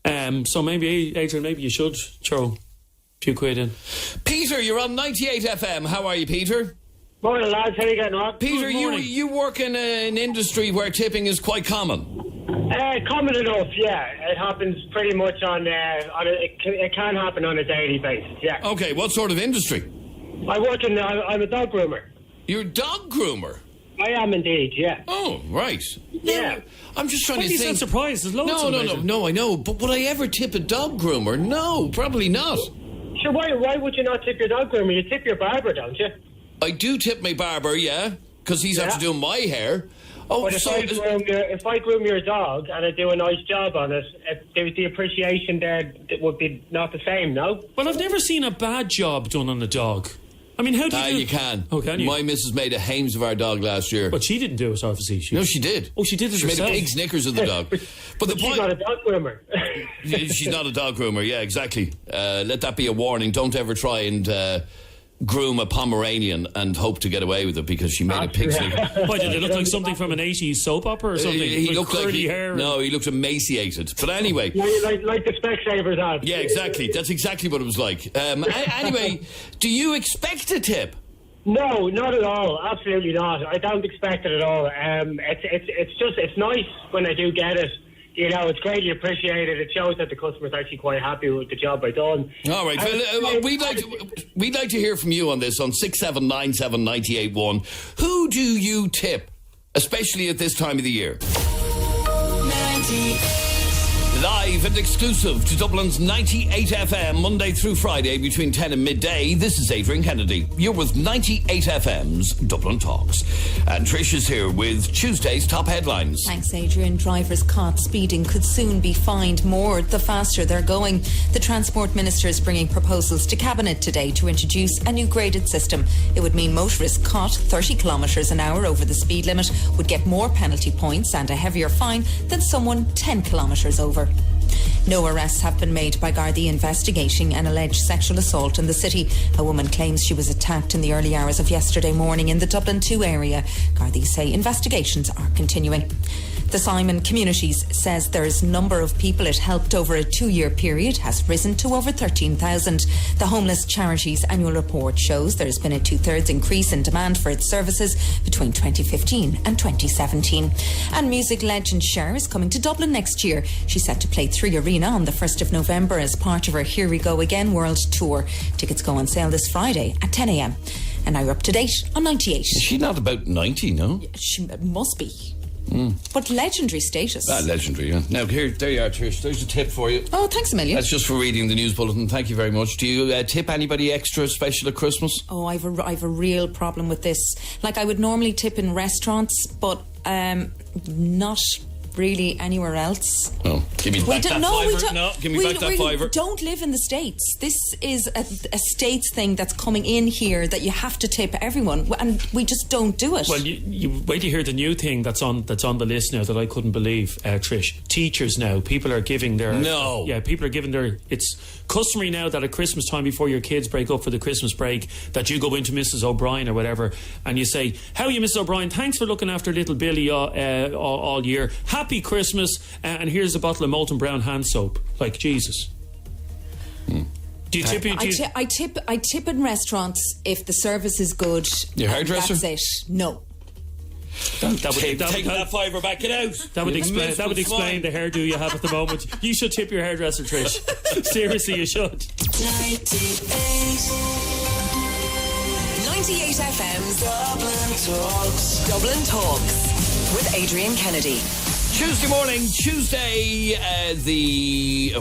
So maybe, Adrian, maybe you should throw a few quid in.
Peter, you're on 98 FM. How are you, Peter?
Morning, lads. How are you getting on?
Peter, you work in an industry where tipping is quite common.
Common enough, yeah. It happens pretty much it can happen on a daily basis, yeah.
Okay, what sort of industry?
I'm a dog groomer.
You're a dog groomer?
I am indeed, yeah.
Oh, right.
Yeah.
I'm just trying to
think.
think.
Surprised. There's loads of them.
No, I know. But would I ever tip a dog groomer? No, probably not.
Sure, why would you not tip your dog groomer? You tip your barber, don't you?
I do tip my barber, yeah, because he's after doing my hair. Oh,
but if I groom your dog and I do a nice job on it, the appreciation there would be not the same, no?
Well, I've never seen a bad job done on a dog. I mean, how do you do it?
You can.
Oh, can you?
My missus made a Hames of our dog last year.
But she didn't do it, obviously.
No, she did.
Oh, she did it
herself. She made a pig Snickers of the dog. But the
she's not a dog groomer.
She's not a dog groomer, yeah, exactly. Let that be a warning. Don't ever try and groom a Pomeranian and hope to get away with it because she made a pig Snicker.
Why, did it look like something from an 80s soap opera or something?
He looked like
hair.
No, he looked emaciated. But anyway.
like the Specsavers ad.
Yeah, exactly. That's exactly what it was like. Anyway, do you expect a tip?
No, not at all. Absolutely not. I don't expect it at all. It's nice when I do get it. You know, it's greatly appreciated. It shows that the customer's actually quite happy with the job I done.
All right, we'd like to hear from you on this on 6797981. Who do you tip, especially at this time of the year?
98.
Live and exclusive to Dublin's 98 FM, Monday through Friday between 10 and midday. This is Adrian Kennedy. You're with 98 FM's Dublin Talks. And Trish is here with Tuesday's top headlines.
Thanks, Adrian. Drivers caught speeding could soon be fined more the faster they're going. The Transport Minister is bringing proposals to Cabinet today to introduce a new graded system. It would mean motorists caught 30 kilometres an hour over the speed limit would get more penalty points and a heavier fine than someone 10 kilometres over. No arrests have been made by Gardaí investigating an alleged sexual assault in the city. A woman claims she was attacked in the early hours of yesterday morning in the Dublin 2 area. Gardaí say investigations are continuing. The Simon Communities says there's number of people it helped over a 2-year period has risen to over 13,000. The Homeless Charities annual report shows there's been a 2/3 increase in demand for its services between 2015 and 2017. And music legend Cher is coming to Dublin next year. She's set to play 3 Arena on the 1st of November as part of her Here We Go Again World Tour. Tickets go on sale this Friday at 10 a.m. And now you're up to date on 98.
Is she not about 90, no?
She must be. But legendary status.
Legendary, yeah. Now, there you are, Trish. There's a tip for you.
Oh, thanks a million.
That's just for reading the news bulletin. Thank you very much. Do you tip anybody extra special at Christmas?
Oh, I've a real problem with this. Like, I would normally tip in restaurants, but not really anywhere else.
Oh, give me back that fiver. No, give me back that fiver.
We don't live in the States. This is a States thing that's coming in here that you have to tip everyone, and we just don't do it.
Well, you wait to hear the new thing that's on the list now that I couldn't believe, Trish. Teachers now, people are giving their...
No.
Yeah, people are giving their... It's customary now that at Christmas time, before your kids break up for the Christmas break, that you go into Mrs. O'Brien or whatever, and you say, "How are you, Mrs. O'Brien? Thanks for looking after little Billy all year. Happy Christmas, and here's a bottle of Molten Brown hand soap." Like, Jesus. Do you tip?
I tip in restaurants if the service is good.
Your hairdresser?
That's it. No.
Take that fiver back, get out.
That would explain the hairdo you have at the moment. You should tip your hairdresser, Trish. Seriously, you should.
98 FM's Dublin Talks with Adrian Kennedy.
Tuesday morning,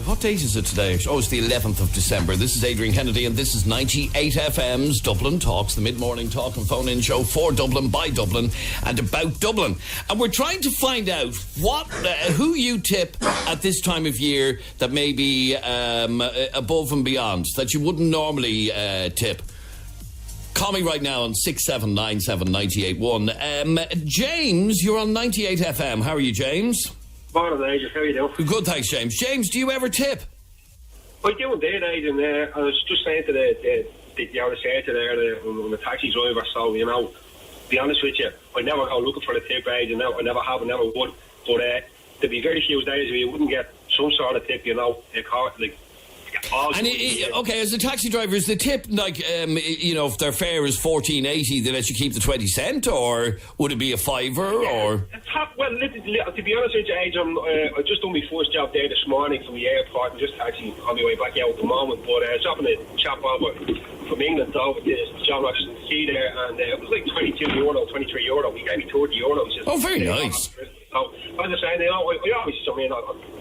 what date is it today? Oh, it's the 11th of December. This is Adrian Kennedy, and this is 98 FM's Dublin Talks, the mid-morning talk and phone-in show for Dublin, by Dublin, and about Dublin. And we're trying to find out who you tip at this time of year that may be above and beyond, that you wouldn't normally tip. Call me right now on 6797981. James, you're on 98 FM. How are you, James?
Morning, Adrian. How are you doing?
Good, thanks, James. James, do you ever tip?
I do indeed, Adrian. I was just saying to the operator there, I'm a taxi driver, so, you know, to be honest with you, I never go looking for the tip, Adrian. I never have, I never would. But there'd be very few days where you wouldn't get some sort of tip, you know,
And okay, as a taxi driver, is the tip like, if their fare is $14.80, they let you keep the 20 cent, or would it be a fiver? Or
well, to be honest with you, Adrian, I just done my first job there this morning from the airport, and just taxiing on my way back out at the moment. But dropping a chap over from England over to John Roxton Sea there, and it was like €22, €23. He gave me €30.
Oh, very nice.
So, as I say, I always, I'm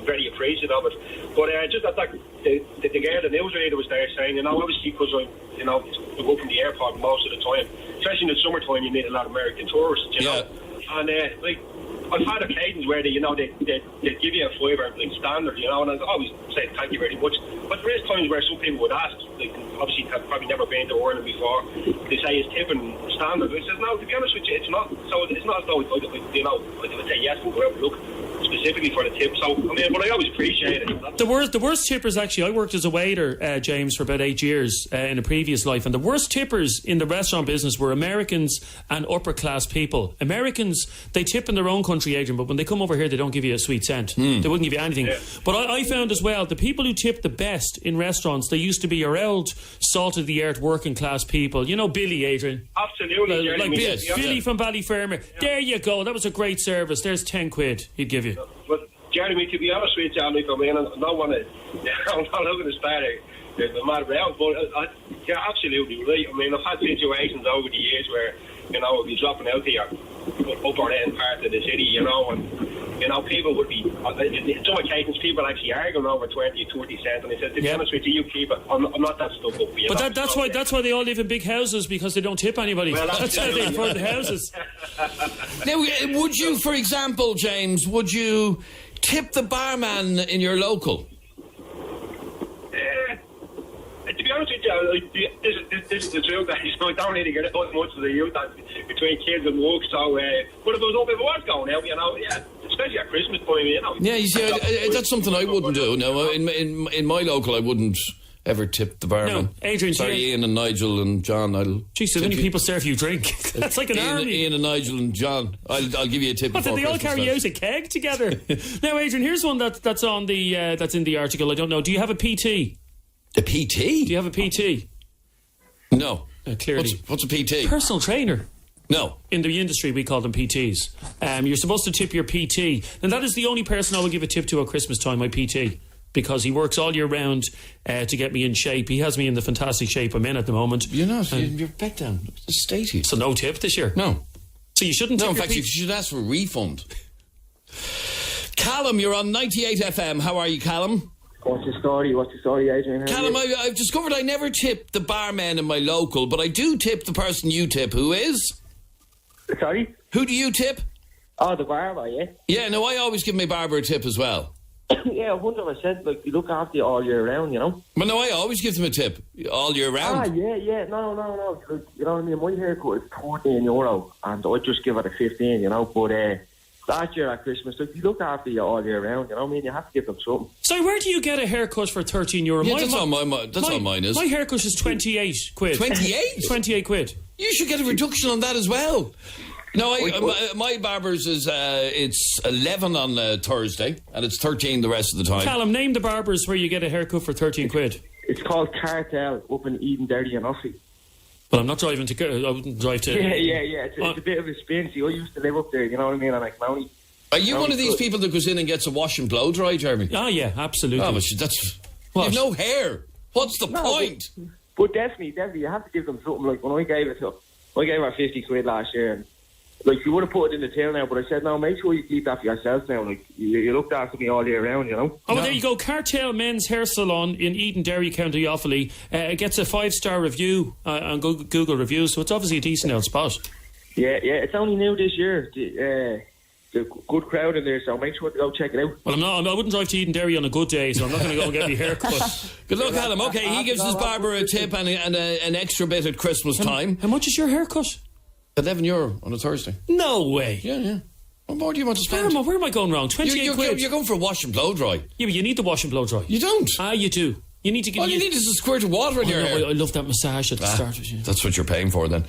very appreciative of it. But just that the girl, the newsreader was there saying, obviously because I go from the airport most of the time, especially in the summertime, you meet a lot of American tourists, you know. And I've had occasions where they give you a fiver like standard, and I always say thank you very much. But there is times where some people would ask, like obviously have probably never been to Ireland before, they say is tipping standard. I says no, to be honest with you, it's not. So it's not as though I would say yes, we'll go out and look specifically for the tip. So but I always appreciate it.
The worst tippers, actually, I worked as a waiter, James, for about 8 years in a previous life, and the worst tippers in the restaurant business were Americans and upper class people. Americans, they tip in their own country, Adrian, but when they come over here, they don't give you a sweet cent. They wouldn't give you anything. Yeah. But I found as well, the people who tip the best in restaurants, they used to be your old salt of the earth working class people. You know Billy, Adrian?
Absolutely.
Like Billy from Ballyfermot. Yeah. There you go. That was a great service. There's 10 quid he'd give you.
But Jeremy, to be honest with you, I don't want to. I'm not looking to start the mad round, but you're absolutely right. I've had situations over the years where I'll be dropping out here, upper end part of the city, and people would be. In some occasions, people actually arguing over 20 or 30 cents, and I said, to be honest with you, you keep it. I'm not that stuck up for you.
But that's why they all live in big houses, because they don't tip anybody. Well, that's how they afford the houses.
Now, would you, for example, James, would you tip the barman in your local?
To be honest with you, this is the truth. I don't really get out much of the youth between kids and work. So, but if it was going out, especially at Christmas time,
Yeah, you see, that's something I wouldn't do. No, in my local, I wouldn't ever tip the barman.
No, Adrian.
Sorry, Ian and Nigel and John.
Jeez, so many people serve you drink. That's like an army.
Ian and Nigel and John. I'll give you a tip.
But did they all carry out a keg together? Now, Adrian, here's one that's on the that's in the article. I don't know. Do you have a PT?
A PT?
Do you have a PT?
No.
Clearly.
What's a PT?
Personal trainer.
No.
In the industry, we call them PTs. You're supposed to tip your PT. And that is the only person I will give a tip to at Christmas time, my PT. Because he works all year round to get me in shape. He has me in the fantastic shape I'm in at the moment.
You're not. You're back down. Stay here.
So no tip this year?
No.
So you shouldn't tip
No, in
your
fact, you should ask for a refund. Callum, you're on 98 FM. How are you, Callum?
What's the story, Adrian?
Callum, I've discovered I never tip the barman in my local, but I do tip the person you tip. Who is?
Sorry?
Who do you tip?
Oh, the barber, yeah.
Yeah, no, I always give my barber a tip as well.
Yeah, 100%. Like, you look after you all year round,
Well, no, I always give them a tip all year round.
Yeah. No. You know what I mean? My haircut is €14, and I just give it a 15, But last year at Christmas, if you look after you all year round, you have to give them something.
So where do you get a haircut for €13?
Yeah, that's all mine is.
My haircut is 28 quid.
28?
28 quid.
You should get a reduction on that as well. No, my barber's is it's 11 on Thursday, and it's 13 the rest of the time.
Callum, name the barbers where you get a haircut for 13 quid.
It's called Cartel up in Eden, Derry and Uffy.
Well, I'm not driving to... I wouldn't drive to...
Yeah. It's a bit of a spin. See, I used to live up there, you know what I mean? And I can only...
Are you one of these people that goes in and gets a wash and blow dry, Jeremy?
Oh, yeah, absolutely.
Oh, but that's... What? You have no hair. What's the point?
But definitely, you have to give them something. Like, when I gave her 50 quid last year, and like, you would have put it in the till now, but I said, no, make sure you keep that for yourself now. Like, you looked after me all year round, Oh,
well, there you go. Cartel Men's Hair Salon in Eden, Derry, County Offaly. It gets a 5-star review on Google Reviews, so it's obviously a decent old spot.
Yeah, it's only new this year. The good crowd in there, so make sure to go check it out.
Well, I wouldn't drive to Eden, Derry on a good day, so I'm not going to go and get my hair cut.
Good luck, Adam. Okay, he gives his barber a tip and an extra bit at Christmas time.
How much is your haircut?
€11 on a Thursday.
No way.
Yeah. What more do you want to spend?
Where am I going wrong? 28 quid.
You're going for a wash and blow dry.
Yeah, but you need the wash and blow dry.
You don't?
You do. You need to get.
All you need is a squirt of water in your hair.
I love that massage at the start.
That's what you're paying for then,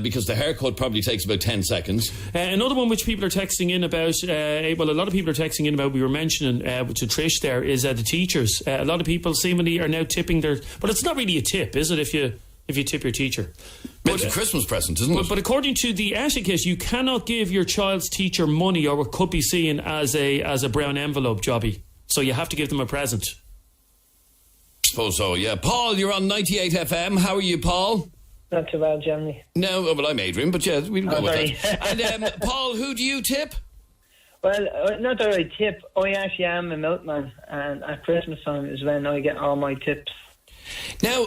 because the haircut probably takes about 10 seconds.
Another one which people are texting in about. A lot of people are texting in about. We were mentioning to Trish there is the teachers. A lot of people seemingly are now tipping their. But it's not really a tip, is it? If you tip your teacher.
It's a Christmas present, isn't it?
But according to the etiquette, you cannot give your child's teacher money, or it could be seen as a brown envelope jobby. So you have to give them a present.
Suppose so, yeah. Paul, you're on 98 FM. How are you, Paul?
Not too bad, Jeremy.
No, well, I'm Adrian, but yeah, we'll go with that. And Paul, who do you tip?
Well, not that I tip. I actually am a milkman, and at Christmas time is when I get all my tips.
Now,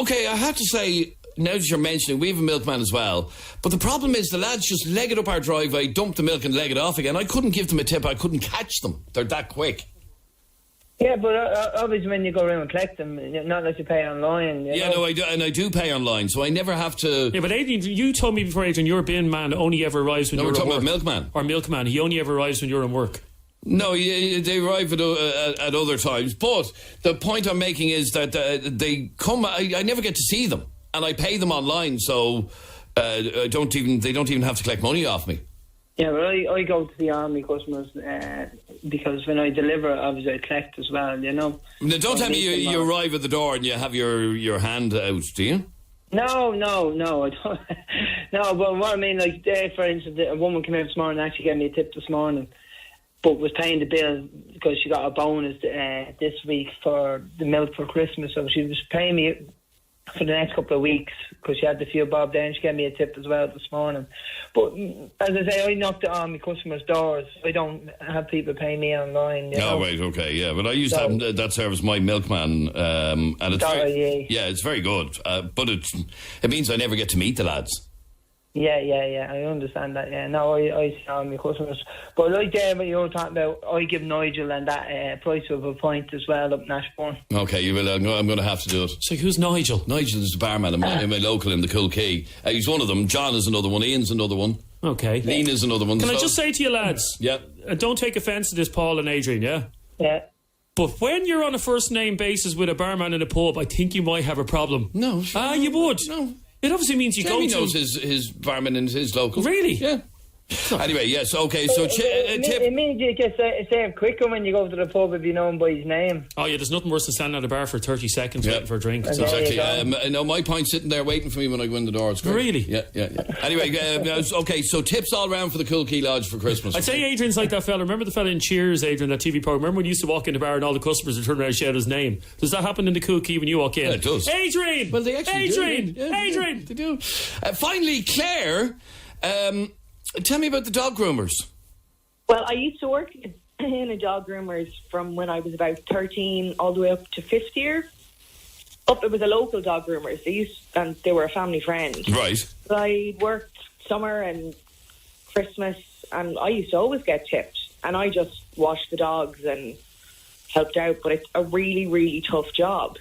okay, I have to say, now that you're mentioning, we have a milkman as well, but the problem is the lads just leg it up our driveway, dump the milk and leg it off again. I couldn't give them a tip. I couldn't catch them. They're that quick.
Yeah, but obviously when you go around and collect them, not like you pay online.
No, I do, and I do pay online, so I never have to...
Yeah, but Adrian, you told me before, Adrian, your bin man only ever arrives when you're at work.
No, we're talking about milkman.
Or milkman. He only ever arrives when you're in work.
No, they arrive at other times. But the point I'm making is that they come... I never get to see them, and I pay them online, so they don't even have to collect money off me.
Yeah, but I go to the army customers because when I deliver, obviously I collect as well,
Now, don't tell me you arrive at the door and you have your hand out, do you?
No, I don't. No, but what I mean, like, for instance, a woman came in this morning and actually gave me a tip this morning, but was paying the bill because she got a bonus this week for the milk for Christmas, so she was paying me for the next couple of weeks because she had the few bob there, and she gave me a tip as well this morning. But as I say, I knocked on my customers' doors. I don't have people pay me online.
Right, okay, yeah. But I used to have that service, my milkman, and it's it's very good. But it means I never get to meet the lads.
Yeah, I understand that. Yeah, no, I see all my customers. But like what you were talking about, I give Nigel and that price of a pint as well up in Ashbourne.
Okay, you will. I'm going to have to do it.
So who's Nigel?
Nigel is the barman in my local in the Cool Key. He's one of them. John is another one. Ian's another one.
Okay.
Lena's another one.
Can I just say to you lads?
Yeah.
Don't take offence to this, Paul and Adrian, yeah?
Yeah.
But when you're on a first name basis with a barman in a pub, I think you might have a problem.
No.
You would?
No.
It obviously means you
Jamie
go to...
knows his barman in his local.
Really?
Yeah. Anyway, yes, okay, so tip...
It means you get saved quicker when you go to the pub if you know him by his name.
Oh, yeah, there's nothing worse than standing at a bar for 30 seconds waiting for a drink.
So. Exactly. No, my pint's sitting there waiting for me when I go in the door. It's great.
Really?
Yeah. Anyway, okay, so tips all round for the Cool Key Lodge for Christmas.
I'd say Adrian's like that fella. Remember the fella in Cheers, Adrian, that TV program? Remember when you used to walk in the bar and all the customers would turn around and shout his name? Does that happen in the Cool Key when you walk in?
Yeah, it does.
Adrian!
Well, they actually
Adrian!
do. Yeah,
Adrian!
They do. Finally, Claire... tell me about the dog groomers.
Well, I used to work in a dog groomers from when I was about 13 all the way up to 5th year. It was a local dog groomers. They were a family friend.
Right.
So I worked summer and Christmas, and I used to always get tipped. And I just washed the dogs and helped out. But it's a really, really tough job.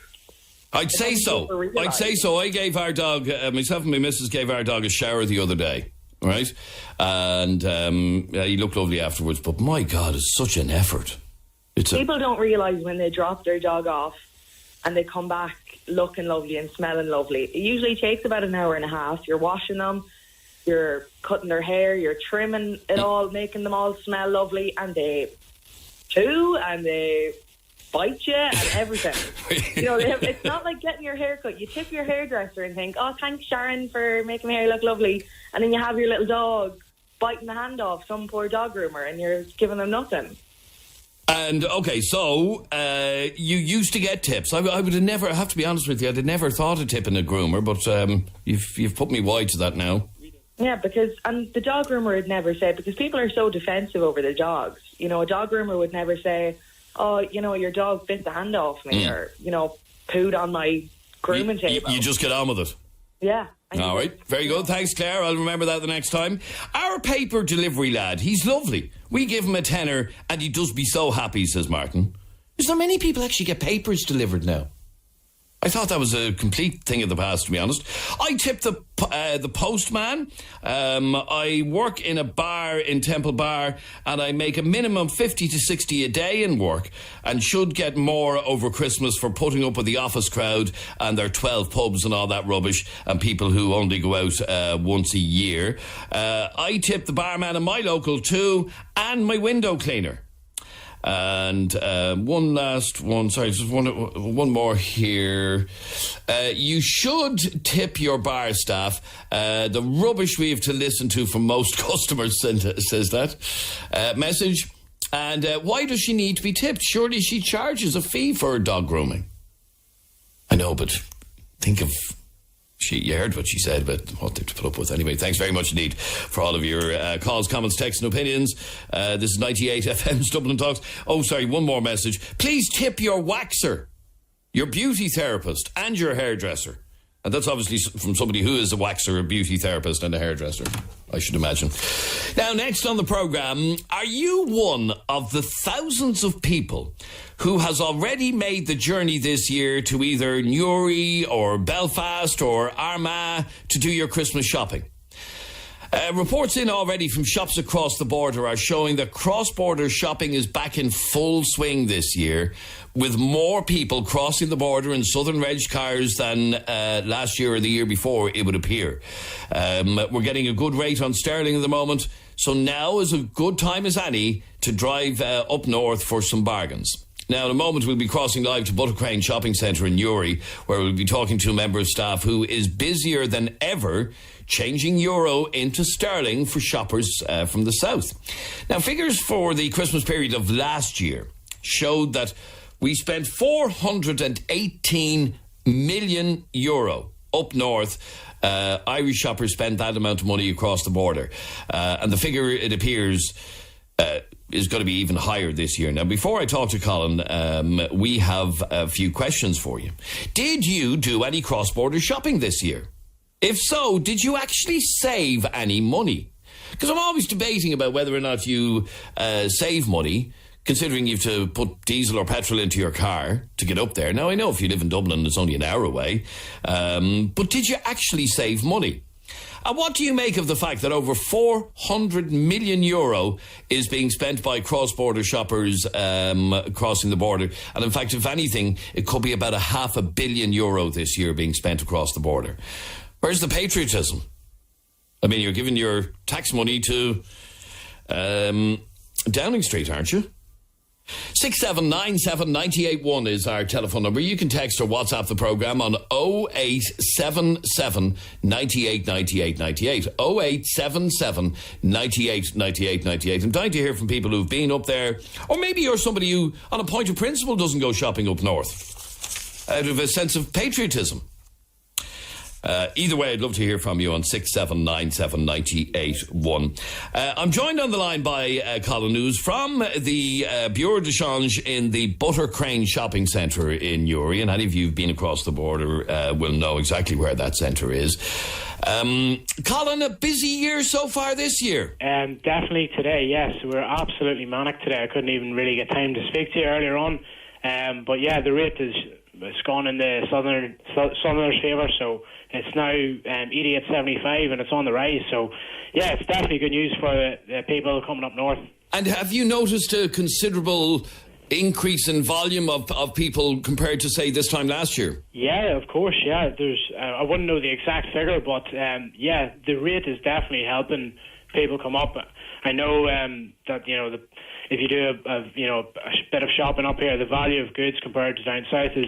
I'd say so. I gave our dog, myself and my missus gave our dog a shower the other day. Right, and he looked lovely afterwards. But my God, it's such an effort.
People don't realise when they drop their dog off and they come back looking lovely and smelling lovely. It usually takes about an hour and a half. You're washing them, you're cutting their hair, you're trimming it all, making them all smell lovely, and they poo and they bite you and everything. It's not like getting your hair cut. You tip your hairdresser and think, oh, thanks Sharon for making my hair look lovely, and then you have your little dog biting the hand off some poor dog groomer and you're giving them nothing.
And okay, so you used to get tips. I would have never, I have to be honest with you, I'd have never thought of tipping a groomer, but you've put me wide to that now.
Yeah, because the dog groomer would never say, because people are so defensive over their dogs. A dog groomer would never say, oh, your dog bit the hand off me, or, pooed on my grooming table.
You just get on with it.
Yeah.
All right. Very good. Thanks, Claire. I'll remember that the next time. Our paper delivery lad, he's lovely. We give him a tenner and he does be so happy, says Martin. Is there many people actually get papers delivered now? I thought that was a complete thing of the past, to be honest. I tip the postman. I work in a bar in Temple Bar, and I make a minimum 50 to 60 a day in work, and should get more over Christmas for putting up with the office crowd and their 12 pubs and all that rubbish, and people who only go out once a year. I tip the barman in my local too, and my window cleaner. And one last one, sorry, just one more here. You should tip your bar staff. The rubbish we have to listen to from most customers says that message. And why does she need to be tipped? Surely she charges a fee for her dog grooming. I know, but think of You heard what she said, but what they have to put up with. Anyway, thanks very much indeed for all of your calls, comments, texts and opinions. This is 98 FM's Dublin Talks. Oh, sorry, one more message. Please tip your waxer, your beauty therapist and your hairdresser. And that's obviously from somebody who is a waxer, a beauty therapist and a hairdresser, I should imagine. Now, next on the programme, are you one of the thousands of people who has already made the journey this year to either Newry or Belfast or Armagh to do your Christmas shopping? Reports in already from shops across the border are showing that cross-border shopping is back in full swing this year, with more people crossing the border in Southern Reg cars than last year or the year before, it would appear. We're getting a good rate on sterling at the moment, so now is a good time as any to drive up north for some bargains. Now, in a moment, we'll be crossing live to Buttercrane Shopping Centre in Newry, where we'll be talking to a member of staff who is busier than ever changing euro into sterling for shoppers from the south. Now, figures for the Christmas period of last year showed that we spent 418 million euro up north. Irish shoppers spent that amount of money across the border. And the figure, it appears, is going to be even higher this year. Now, before I talk to Colin, we have a few questions for you. Did you do any cross-border shopping this year? If so, did you actually save any money? Because I'm always debating about whether or not you save money, considering you have to put diesel or petrol into your car to get up there. Now, I know if you live in Dublin, it's only an hour away. But did you actually save money? And what do you make of the fact that over 400 million euro is being spent by cross-border shoppers crossing the border? And in fact, if anything, it could be about €500 million this year being spent across the border. Where's the patriotism? I mean, you're giving your tax money to Downing Street, aren't you? 6797981 is our telephone number. You can text or WhatsApp the programme on 0877 98 98 98. 0877 98 98 98. I'm dying to hear from people who've been up there, or maybe you're somebody who, on a point of principle, doesn't go shopping up north out of a sense of patriotism. Either way, I'd love to hear from you on 6797981. I'm joined on the line by Colin News from the Bureau de Change in the Buttercrane Shopping Centre in Newry. And any of you who've been across the border will know exactly where that centre is. Colin, a busy year so far this year?
Definitely today, yes. We're absolutely manic today. I couldn't even really get time to speak to you earlier on. But yeah, the rate it's gone in the Southerners' favour, so it's now 80 at 75 and it's on the rise. So yeah, it's definitely good news for the people coming up north. And have you noticed a considerable increase in volume of people compared to, say, this time last year? Yeah, of course, yeah. There's I wouldn't know the exact figure, but yeah, the rate is definitely helping people come up. I know that, you know, if you do a bit of shopping up here, the value of goods compared to down south is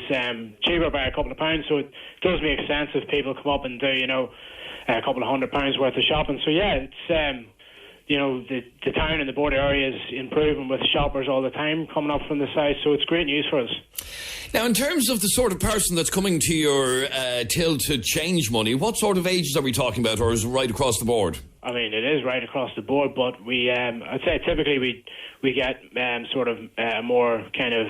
cheaper by a couple of pounds. So it does make sense if people come up and do, you know, a couple of £100 worth of shopping. So yeah, it's you know, the town and the border area is improving with shoppers all the time coming up from the south. So it's great news for us. Now, in terms of the sort of person that's coming to your till to change money, what sort of ages are we talking about, or is it right across the board? I mean, it is right across the board, but we, I'd say typically we get sort of more kind of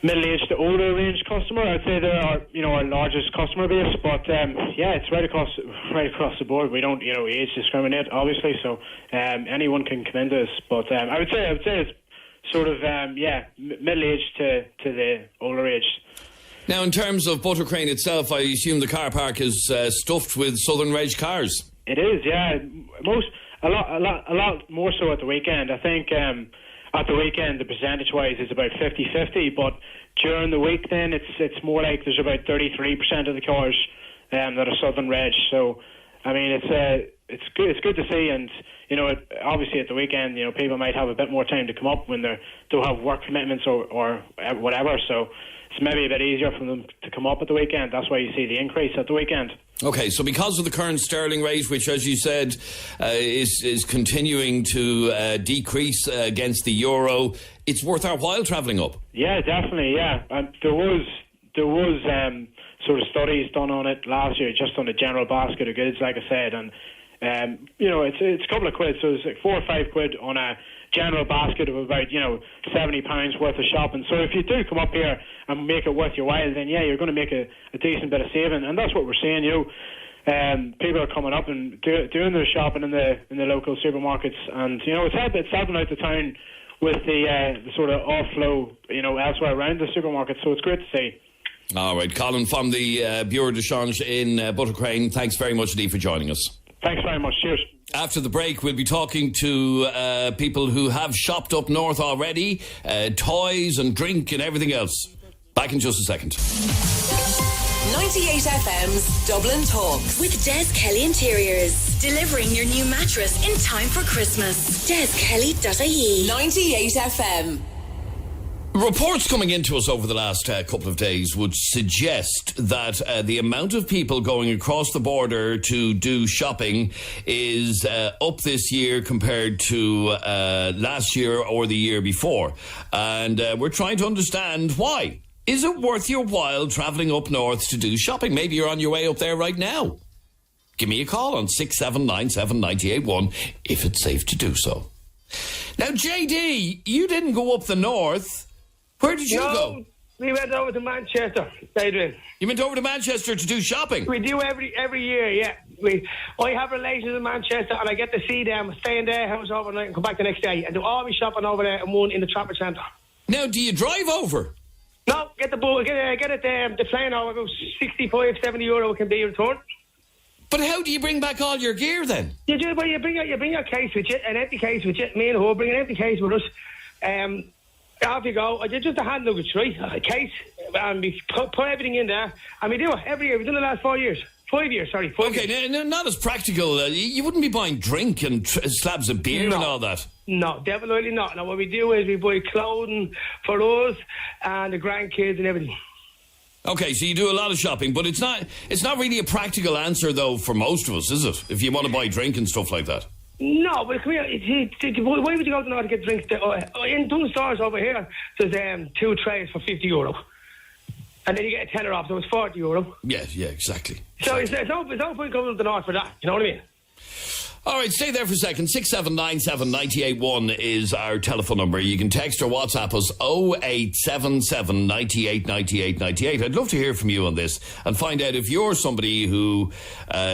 middle-aged to older range customer. I'd say they're our largest customer base, but yeah, it's right across the board. We don't age discriminate, obviously, so anyone can come into us. But I would say it's sort of middle-aged to the older age. Now, in terms of Buttercrane itself, I assume the car park is stuffed with Southern Reg cars. It is, yeah. A lot more so at the weekend. I think at the weekend the percentage-wise is about 50-50, but during the week then it's more like there's about 33% of the cars that are Southern Reg. So I mean it's good to see, and you know obviously at the weekend people might have a bit more time to come up when they don't have work commitments or whatever. So it's maybe a bit easier for them to come up at the weekend. That's why you see the increase at the weekend. Okay, so because of the current sterling rate, which, as you said, is continuing to decrease against the euro, it's worth our while travelling up. Yeah, definitely, yeah. There was there was sort of studies done on it last year, just on the general basket of goods, like I said, and it's a couple of quid, so it's like £4 or £5 on a general basket of about £70 worth of shopping. So if you do come up here and make it worth your while, then you're going to make a decent bit of saving, and that's what we're seeing. People are coming up and doing their shopping in the local supermarkets, and it's helping out the town with the sort of offlow elsewhere around the supermarket. So it's great to see.
All right, Colin from the Bureau de Change in Buttercrane, thanks very much indeed for joining us.
Thanks very much. Cheers.
After the break, we'll be talking to people who have shopped up north already, toys and drink and everything else. Back in just a second.
98 FM's Dublin Talks.
With Des Kelly Interiors. Delivering your new mattress in time for Christmas. DesKelly.ie.
98 FM.
Reports coming into us over the last couple of days would suggest that the amount of people going across the border to do shopping is up this year compared to last year or the year before. And we're trying to understand why. Is it worth your while travelling up north to do shopping? Maybe you're on your way up there right now. Give me a call on 6797 981 if it's safe to do so. Now, JD, you didn't go up the north. Where did you go?
We went over to Manchester, Adrian.
You went over to Manchester to do shopping?
We do every year, yeah. I have relations in Manchester, and I get to see them, stay in their house overnight and come back the next day and do all my shopping over there and one in the Trafford Centre.
Now, do you drive over?
No, get the boat, get it the plane over, about 65, 70 euro can be returned.
But how do you bring back all your gear then?
You do, but you bring your case with you, an empty case with you. Me and her bring an empty case with us. Off you go. I did just a hand luggage, right? A case, and we put everything in there, and we do it every year. We've done it the last 4 years. 5 years, sorry. 5 years.
Okay, not as practical. You wouldn't be buying drink and slabs of beer and all that.
No, definitely not. Now, what we do is we buy clothing for us and the grandkids and everything.
Okay, so you do a lot of shopping, but it's not really a practical answer, though, for most of us, is it? If you want to buy drink and stuff like that.
No, but come here. Why would you go to north to get drinks? In some stores over here, there's 2 trays for €50. And then you get a tenner off, so it's €40.
Yeah, exactly.
So it's no point going to the north for that. You know what I mean?
All right, stay there for a second. 6797 981 is our telephone number. You can text or WhatsApp us 0877 98 98 98. I'd love to hear from you on this and find out if you're somebody who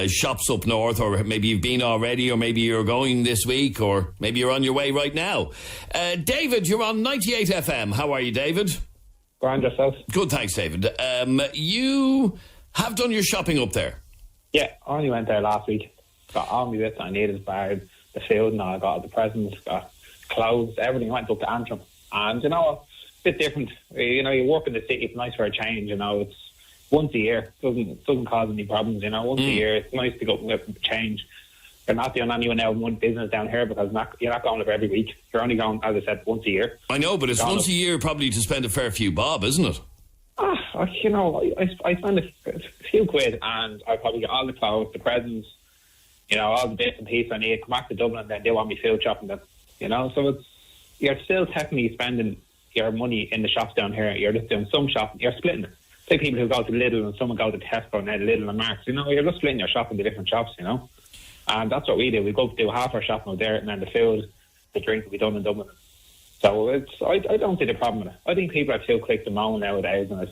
shops up north, or maybe you've been already, or maybe you're going this week, or maybe you're on your way right now. David, you're on 98 FM. How are you, David?
Grand, yourself?
Good, thanks, David. You have done your shopping up there?
Yeah, I only went there last week. Got all my bits I needed, barred the food and all. I got all the presents, got clothes, everything. I went up to Antrim. And, a bit different. You work in the city, it's nice for a change, it's once a year. Doesn't cause any problems, Once a year, it's nice to go and get a change. You're not doing anyone else one business down here because you're not going up every week. You're only going, as I said, once a year.
I know, but it's once a year probably to spend a fair few bob, isn't it?
I spend a few quid and I probably get all the clothes, the presents, all the bits and pieces I need. Come back to Dublin and then do all my food shopping then. So you're still technically spending your money in the shops down here. You're just doing some shopping. You're splitting it. It's like people who go to Lidl and someone goes to Tesco and then Lidl and Marks. You're just splitting your shopping to different shops, And that's what we do. We go to do half our shopping out there and then the food, the drink will be done in Dublin. So I don't see the problem with it. I think people are too quick to moan nowadays, and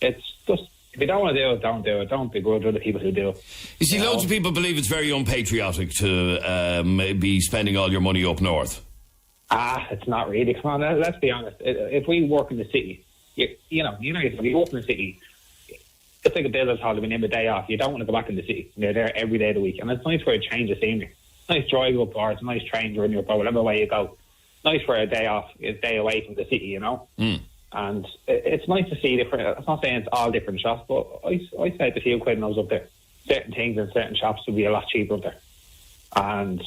it's just, if you don't want to do it, don't do it. Don't begrudge other people who do.
You see, loads of people believe it's very unpatriotic to be spending all your money up north.
It's not really. Come on, let's be honest. If we work in the city, if you work in the city, it's like a business holiday when you have a day off. You don't want to go back in the city. You're there every day of the week, and it's nice for a change of scenery. Nice drive up, or it's a nice train journey up, or whatever way you go. Nice for a day off, a day away from the city, And it's nice to see different. I'm not saying it's all different shops, but I spent a few quid when I was up there. Certain things in certain shops would be a lot cheaper up there. And,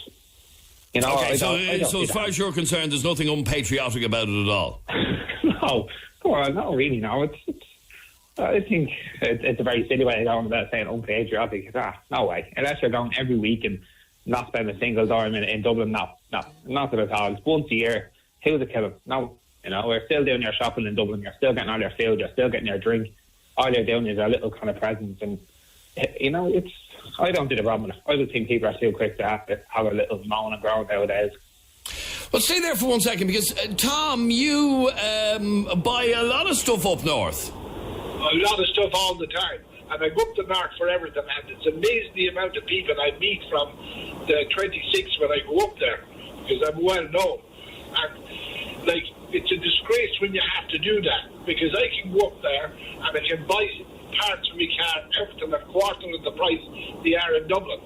Okay, so as far as you're concerned, there's nothing unpatriotic about it at all?
No, come on, not really, no. I think it's a very silly way of going about saying unpatriotic. No way. Unless you're going every week and not spend a single dime in Dublin, not at all. It's once a year. Who's a killer? No. We're still doing your shopping in Dublin. You're still getting all your food. You're still getting your drink. all you're doing is a little kind of presence, and you know, I don't do the problem. I just think people are too quick to have a little moan and groan nowadays.
Well, stay there for 1 second, because Tom, you buy a lot of stuff up north.
A lot of stuff all the time. And I go up the north for everything, and it's amazing the amount of people I meet from the 26 when I go up there, because I'm well known. And, like, it's a disgrace when you have to do that, because I can go up there and I can buy parts for my car, everything, a quarter of the price they are in Dublin.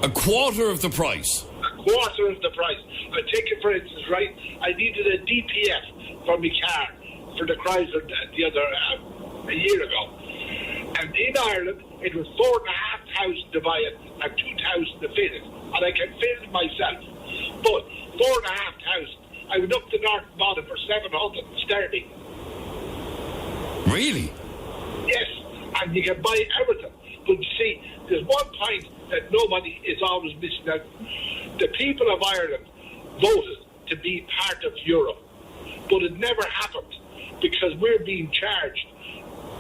A quarter of the price?
A quarter of the price. I take it, for instance, right, I needed a DPF for my car, for the Chrysler the other, a year ago. And in Ireland, it was 4,500 to buy it and 2,000 to fit it. And I can fit it myself. But 4,500, I went up to north and bought it for 700 sterling.
Really?
Yes, and you can buy everything. But you see, there's one point that nobody is always missing out. The people of Ireland voted to be part of Europe. But it never happened because we're being charged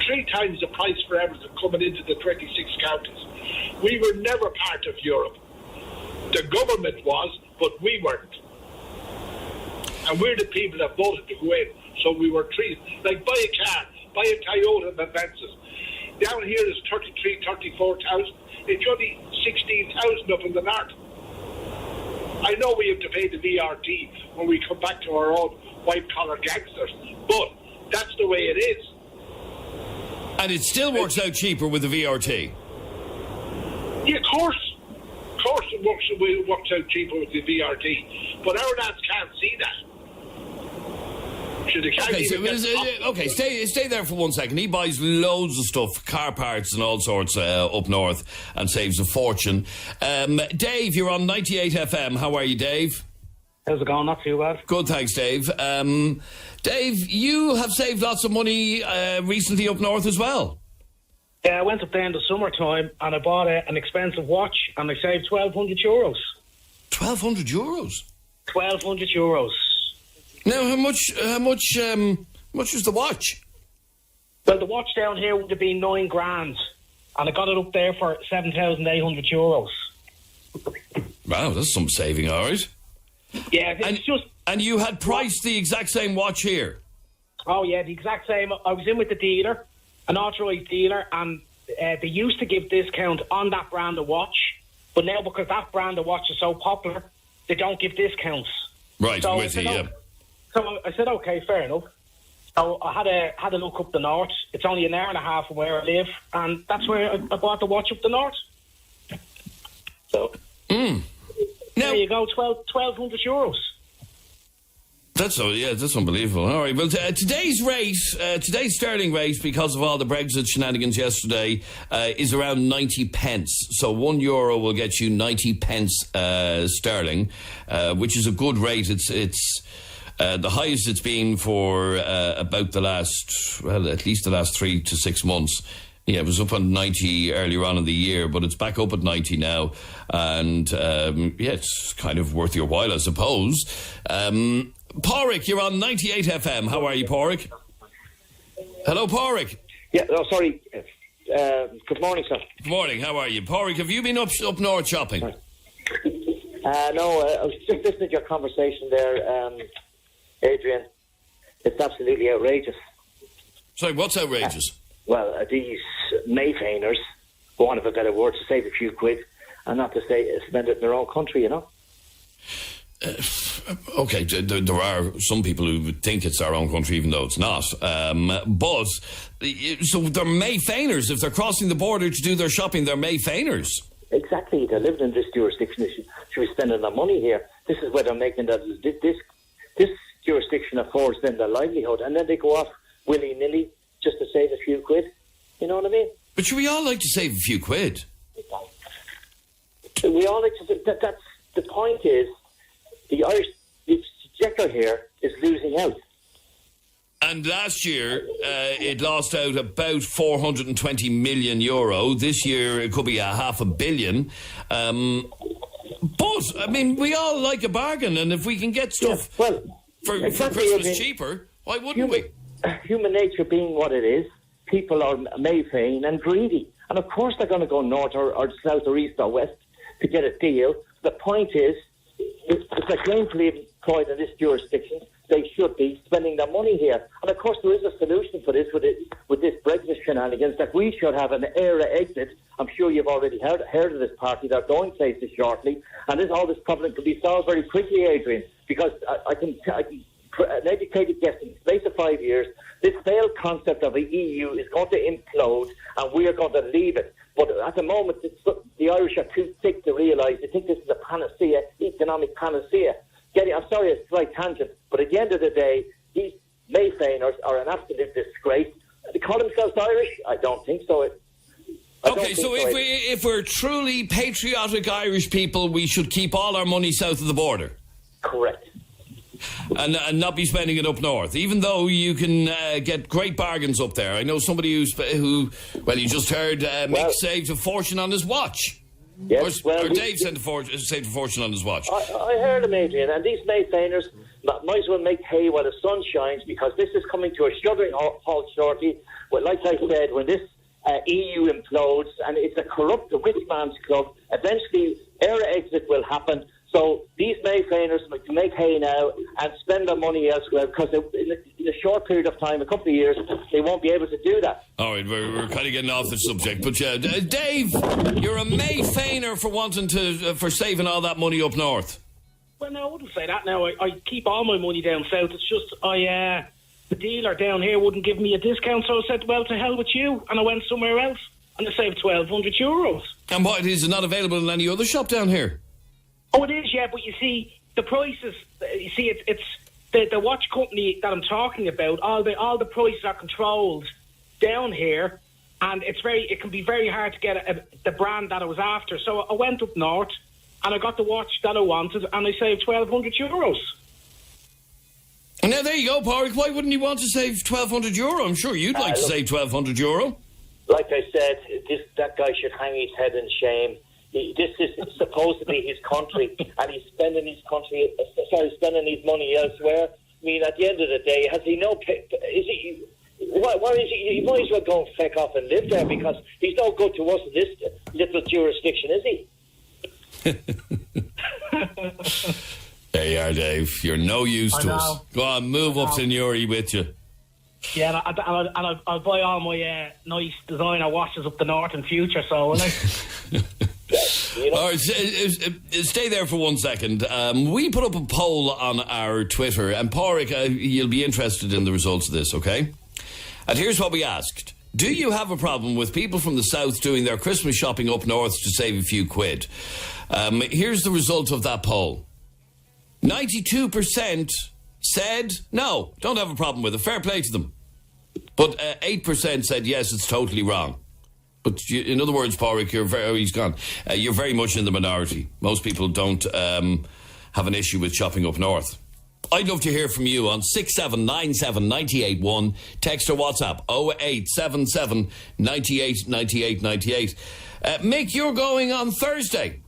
3 times the price for everything coming into the 26 counties. We were never part of Europe. The government was, but we weren't. And we're the people that voted to go in, so we were treated. Like, buy a car, buy a Toyota Avensis. Down here is 33, 34,000. It's only 16,000 up in the north. I know we have to pay the VRT when we come back to our own white-collar gangsters, but that's the way it is.
And it still works out cheaper with the VRT?
Yeah, of course. Of course it works out cheaper with the VRT. But our lads can't see that. Stay there for 1 second. He buys loads of stuff, car parts and all sorts up north, and saves a fortune. Dave, you're on 98 FM. How are you, Dave?
How's it going? Not too bad.
Good, thanks, Dave. Dave, you have saved lots of money recently up north as well.
Yeah, I went up there in the summertime and I bought an expensive watch and I saved €1,200.
€1,200?
€1,200.
Now, how much was the watch?
Well, the watch down here would have been €9,000, and I got it up there for €7,800.
Wow, that's some saving, all right.
Yeah, it's
and you had priced the exact same watch here?
Oh, yeah, the exact same. I was in with the dealer, an authorised dealer, and they used to give discount on that brand of watch, but now because that brand of watch is so popular, they don't give discounts.
Right,
so
with you, yeah.
So I said, okay, fair enough. So I had a look up the north. It's only an hour and a half from where I live, and that's where I bought the watch up the north. So there you go, €1,200.
That's unbelievable. All right, well, today's sterling rate, because of all the Brexit shenanigans yesterday, is around 90 pence. So €1 will get you 90 pence sterling, which is a good rate. It's the highest it's been for about at least the last 3 to 6 months. Yeah, it was up on 90 earlier on in the year, but it's back up at 90 now. And, it's kind of worth your while, I suppose. Pádraig, you're on 98 FM. How are you, Pádraig? Hello, Pádraig.
Yeah, sorry. Good morning, sir.
Good morning. How are you? Pádraig, have you been up north shopping?
No, I was just listening to your conversation there, Adrian. It's absolutely outrageous.
Sorry, what's outrageous?
These Mayfainers, for want of a better word, to save a few quid and not to spend it in their own country, you know?
Okay, there are some people who would think it's our own country, even though it's not. But so they're Mayfainers. If they're crossing the border to do their shopping, they're Mayfainers.
Exactly. They're living in this jurisdiction. They should be spending their money here. This is where they're making that. This jurisdiction affords them their livelihood, and then they go off willy-nilly just to save a few quid. You know what I mean?
But should we all like to save a few quid?
We all like to. That's the point. Is the Irish exchequer here is losing out.
And last year, it lost out about €420 million. This year, it could be $500 million. But, I mean, we all like a bargain, and if we can get stuff for Christmas cheaper, why wouldn't we?
Human nature being what it is, people are Mayfain and greedy. And of course they're going to go north or south or east or west to get a deal. The point is, if they're gainfully employed in this jurisdiction, they should be spending their money here. And of course there is a solution for this with this Brexit shenanigans, that we should have an ERA exit. I'm sure you've already heard of this party. They're going places shortly. And all this problem can be solved very quickly, Adrian, because I can an educated guess, in the space of 5 years, this failed concept of the EU is going to implode and we are going to leave it. But at the moment, the Irish are too thick to realise. They think this is a panacea, economic panacea. I'm sorry, it's a slight tangent, but at the end of the day, these Mayfainers are an absolute disgrace. They call themselves Irish? I don't think so.
If we're truly patriotic Irish people, we should keep all our money south of the border.
Correct.
And not be spending it up north, even though you can get great bargains up there. I know somebody who you just heard Mick saved a fortune on his watch.
Yes,
or Dave saved a fortune on his watch.
I heard him, Adrian, and these Mayfainers might as well make hay while the sun shines, because this is coming to a shuddering halt shortly. Well, like I said, when this EU implodes, and it's a corrupt, rich man's club, eventually ERA exit will happen. So these Mayfainers can make hay now and spend their money elsewhere, because in a short period of time, a couple of years, they won't be able to do that.
All right, we're kind of getting off the subject. But Dave, you're a Mayfainer for saving all that money up north.
Well, no, I wouldn't say that now. I keep all my money down south. It's just the dealer down here wouldn't give me a discount, so I said, well, to hell with you, and I went somewhere else, and I saved €1,200.
And what, is it not available in any other shop down here?
Oh, it is, yeah, but you see, the prices, it's the watch company that I'm talking about, all the prices are controlled down here, and it can be very hard to get the brand that I was after. So I went up north, and I got the watch that I wanted, and I saved €1,200.
And now there you go, Pádraig. Why wouldn't you want to save €1,200? I'm sure you'd like to save €1,200.
Like I said, that guy should hang his head in shame. This is supposedly his country, and he's spending his money elsewhere. I mean, at the end of the day, has he no? Is he? What is he? He might as well go and feck off and live there, because he's no good to us in this little jurisdiction, is he?
There you are, Dave. You're no use to us. Go on, move up to Newry with you.
Yeah, and I'll buy all my nice designer watches up the north in future, so will I?
All right, stay there for 1 second. We put up a poll on our Twitter, and Pádraig, you'll be interested in the results of this, okay? And here's what we asked. Do you have a problem with people from the south doing their Christmas shopping up north to save a few quid? Here's the result of that poll. 92% said, no, don't have a problem with it. Fair play to them. But 8% said, yes, it's totally wrong. But in other words, Pádraig, he's gone. You're very much in the minority. Most people don't have an issue with shopping up north. I'd love to hear from you on 6797 981. Text or WhatsApp 0877 98 98 98. Mick, you're going on Thursday.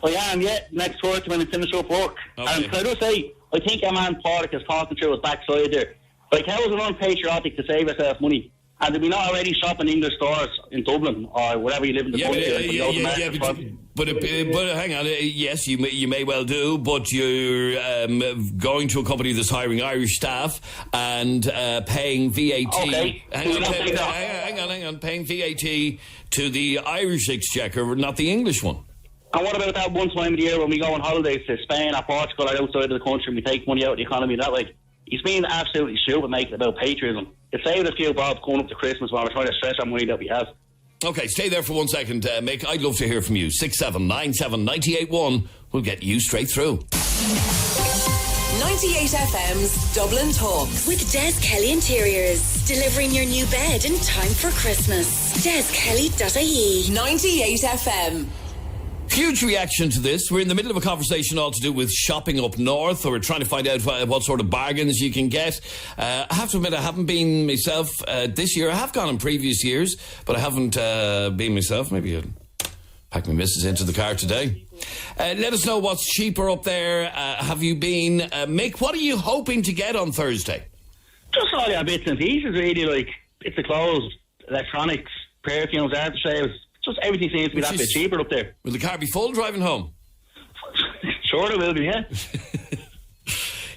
I am, yeah. Next Thursday when I finish up work.
Okay.
And can I just say, I think a man Pádraig is talking through his backside there. Like, how is it unpatriotic to save yourself money? And do we not already shop in English stores in Dublin or wherever you live in the country?
But hang on, yes, you may well do, but you're going to a company that's hiring Irish staff and paying VAT.
Okay.
Hang on, paying VAT to the Irish exchequer, not the English one.
And what about that one time of the year when we go on holidays to Spain or Portugal or outside of the country and we take money out of the economy that way? He's been absolutely stupid making it about patriotism. It's saved a few bob going up to Christmas while we're trying to stretch our money that we have.
Okay, stay there for 1 second, Mick. I'd love to hear from you. 6797 981. We'll get you straight through.
98 FM's Dublin Talks.
With Des Kelly Interiors. Delivering your new bed in time for Christmas. DesKelly.ie.
98 FM.
Huge reaction to this. We're in the middle of a conversation all to do with shopping up north, or we're trying to find out what sort of bargains you can get. I have to admit, I haven't been myself this year. I have gone in previous years, but I haven't been myself. Maybe I'll pack my missus into the car today. Let us know what's cheaper up there. Have you been? Mick, what are you hoping to get on Thursday?
Just all your bits and pieces, really, like bits of clothes, electronics, perfumes, aftershaves. Just everything seems to be that bit cheaper up there.
Will the car be full driving home?
Sure it will be, yeah.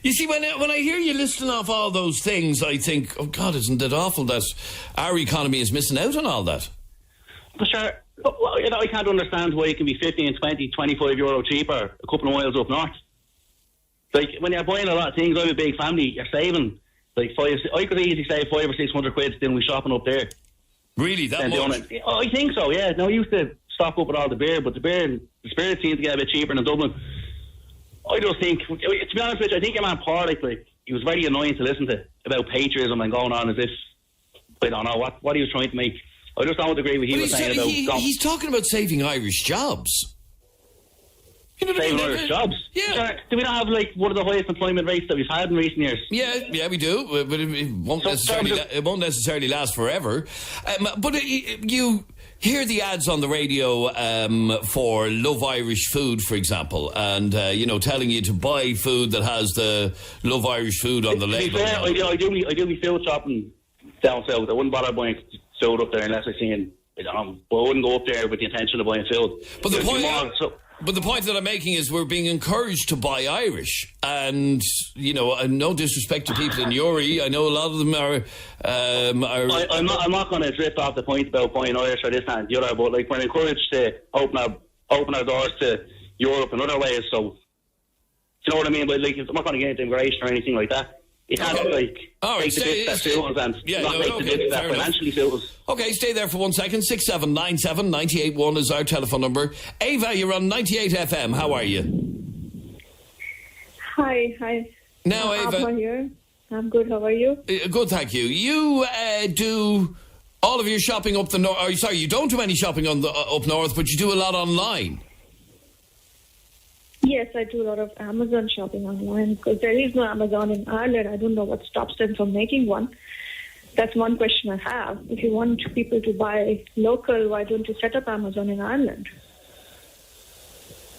You see, when I hear you listing off all those things, I think, oh God, isn't it awful that our economy is missing out on all that?
But sure, well, you know, I can't understand why it can be 15, 20, 25 euro cheaper a couple of miles up north. Like, when you're buying a lot of things, I have a big family, you're saving, like, I could easily save 500 or 600 quid doing we shopping up there.
Really, that much?
I think so, yeah. Now, I used to stock up with all the beer, but the spirits seem to get a bit cheaper in Dublin. I just think, to be honest with you, I think your man Paul, like, he was very annoying to listen to about patriotism and going on as if, I don't know, what he was trying to make. I just don't agree with what he was saying about...
He's talking about saving Irish jobs. You know,
saving Irish jobs?
Yeah.
Sure, do we not have, like, one of the highest employment rates that we've had in recent years?
Yeah, we do, but it won't necessarily last forever. But you hear the ads on the radio for Love Irish Food, for example, and telling you to buy food that has the Love Irish Food on the label.
To be fair, I do me food shopping down south. I wouldn't bother buying food up there unless I seen. But I wouldn't go up there with the intention of buying food.
But the point that I'm making is we're being encouraged to buy Irish, and no disrespect to people in Uri, I know a lot of them are.
I'm not going to drift off the point about buying Irish or this and the other, but like we're encouraged to open our doors to Europe in other ways. So, do you know what I mean? But like, I'm not going to get into immigration or anything like that. You can't take the bits that suit us and not take the bits that financially suit us.
Okay, stay there for 1 second. 6797 981 is our telephone number. Ava, you're on 98 FM. How are you?
Hi.
Now, Ava.
Ava here. I'm good. How are you?
Good, thank you. You do all of your shopping up the north. Sorry, you don't do any shopping up north, but you do a lot online.
Yes, I do a lot of Amazon shopping online because there is no Amazon in Ireland. I don't know what stops them from making one. That's one question I have. If you want people to buy local, why don't you set up Amazon in Ireland?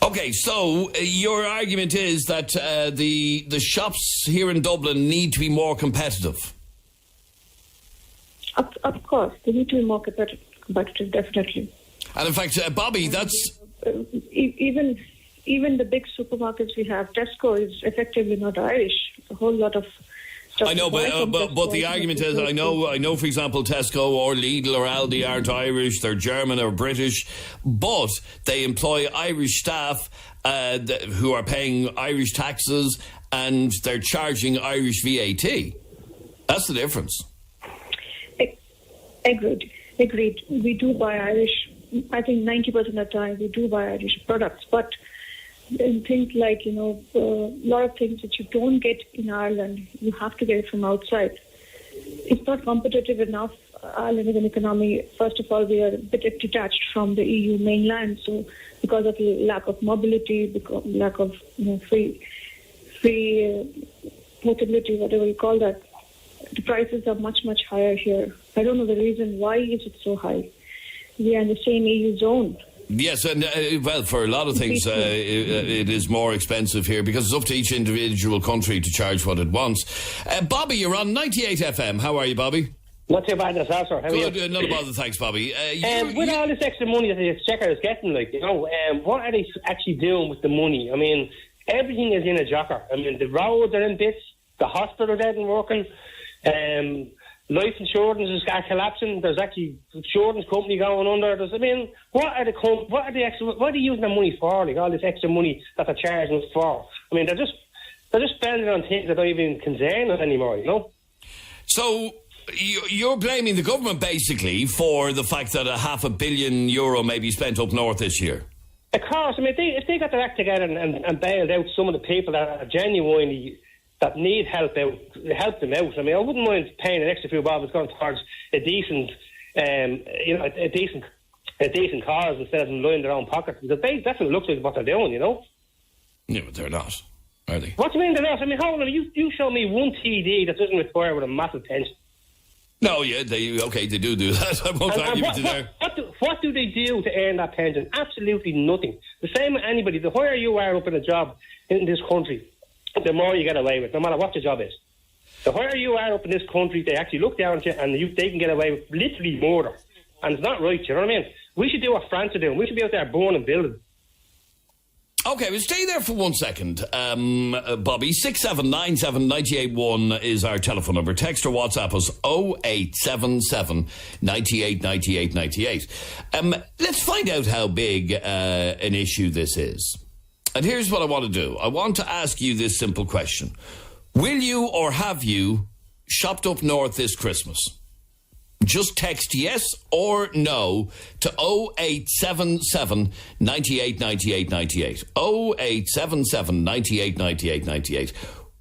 Okay, so your argument is that the shops here in Dublin need to be more competitive.
Of course, they need to be more competitive, definitely.
And in fact, Bobby, that's...
Even the big supermarkets we have, Tesco is effectively not Irish. A whole lot of stuff.
I know, but the argument is, I know, for example, Tesco or Lidl or Aldi aren't Irish. They're German or British, but they employ Irish staff who are paying Irish taxes and they're charging Irish VAT. That's the difference.
Agreed. We do buy Irish. I think 90% of the time we do buy Irish products, but in things like, a lot of things that you don't get in Ireland, you have to get it from outside. It's not competitive enough. Ireland is an economy, first of all, we are a bit detached from the EU mainland, so because of lack of mobility, because lack of free portability, whatever you call that, the prices are much, much higher here. I don't know the reason. Why is it so high? We are in the same EU zone.
Yes, and for a lot of things, it is more expensive here because it's up to each individual country to charge what it wants. Bobby, you're on 98 FM. How are you, Bobby?
Not too bad yourself, sir. How are you?
Not a bother, thanks, Bobby.
With all this extra money that the Exchequer is getting, what are they actually doing with the money? I mean, everything is in a jocker. I mean, the roads are in bits, the hospitals aren't working, life insurance is collapsing. There's actually insurance company going under. What are they using the money for? Like all this extra money that they're charging us for? I mean, they're just spending on things that don't even concern us anymore.
So you're blaming the government basically for the fact that €500 million may be spent up north this year.
Of course. I mean, if they got their act together and bailed out some of the people that are genuinely that need help them out. I mean, I wouldn't mind paying an extra few bob. It's going towards a decent, a decent cause instead of them lining their own pockets. Because they definitely look like what they're doing,
Yeah, but they're not, are they?
What do you mean they're not? I mean, how long you show me one TD that doesn't retire with a massive pension?
No, yeah, they do that. I won't argue with you there.
What do they do to earn that pension? Absolutely nothing. The same with anybody. The higher you are up in a job in this country, the more you get away with, no matter what your job is.
The higher you are up in this country, they actually look down at you and they can get away with literally murder. And it's not right, you know what I mean? We should do what France are doing. We should be out there burning buildings.
Okay, well, stay there for 1 second. Bobby, 6797981 is our telephone number. Text or WhatsApp us 0877 98 98 98. Let's find out how big an issue this is. And here's what I want to do. I want to ask you this simple question. Will you or have you shopped up north this Christmas? Just text yes or no to 0877 98 98 98. 0877 98 98 98.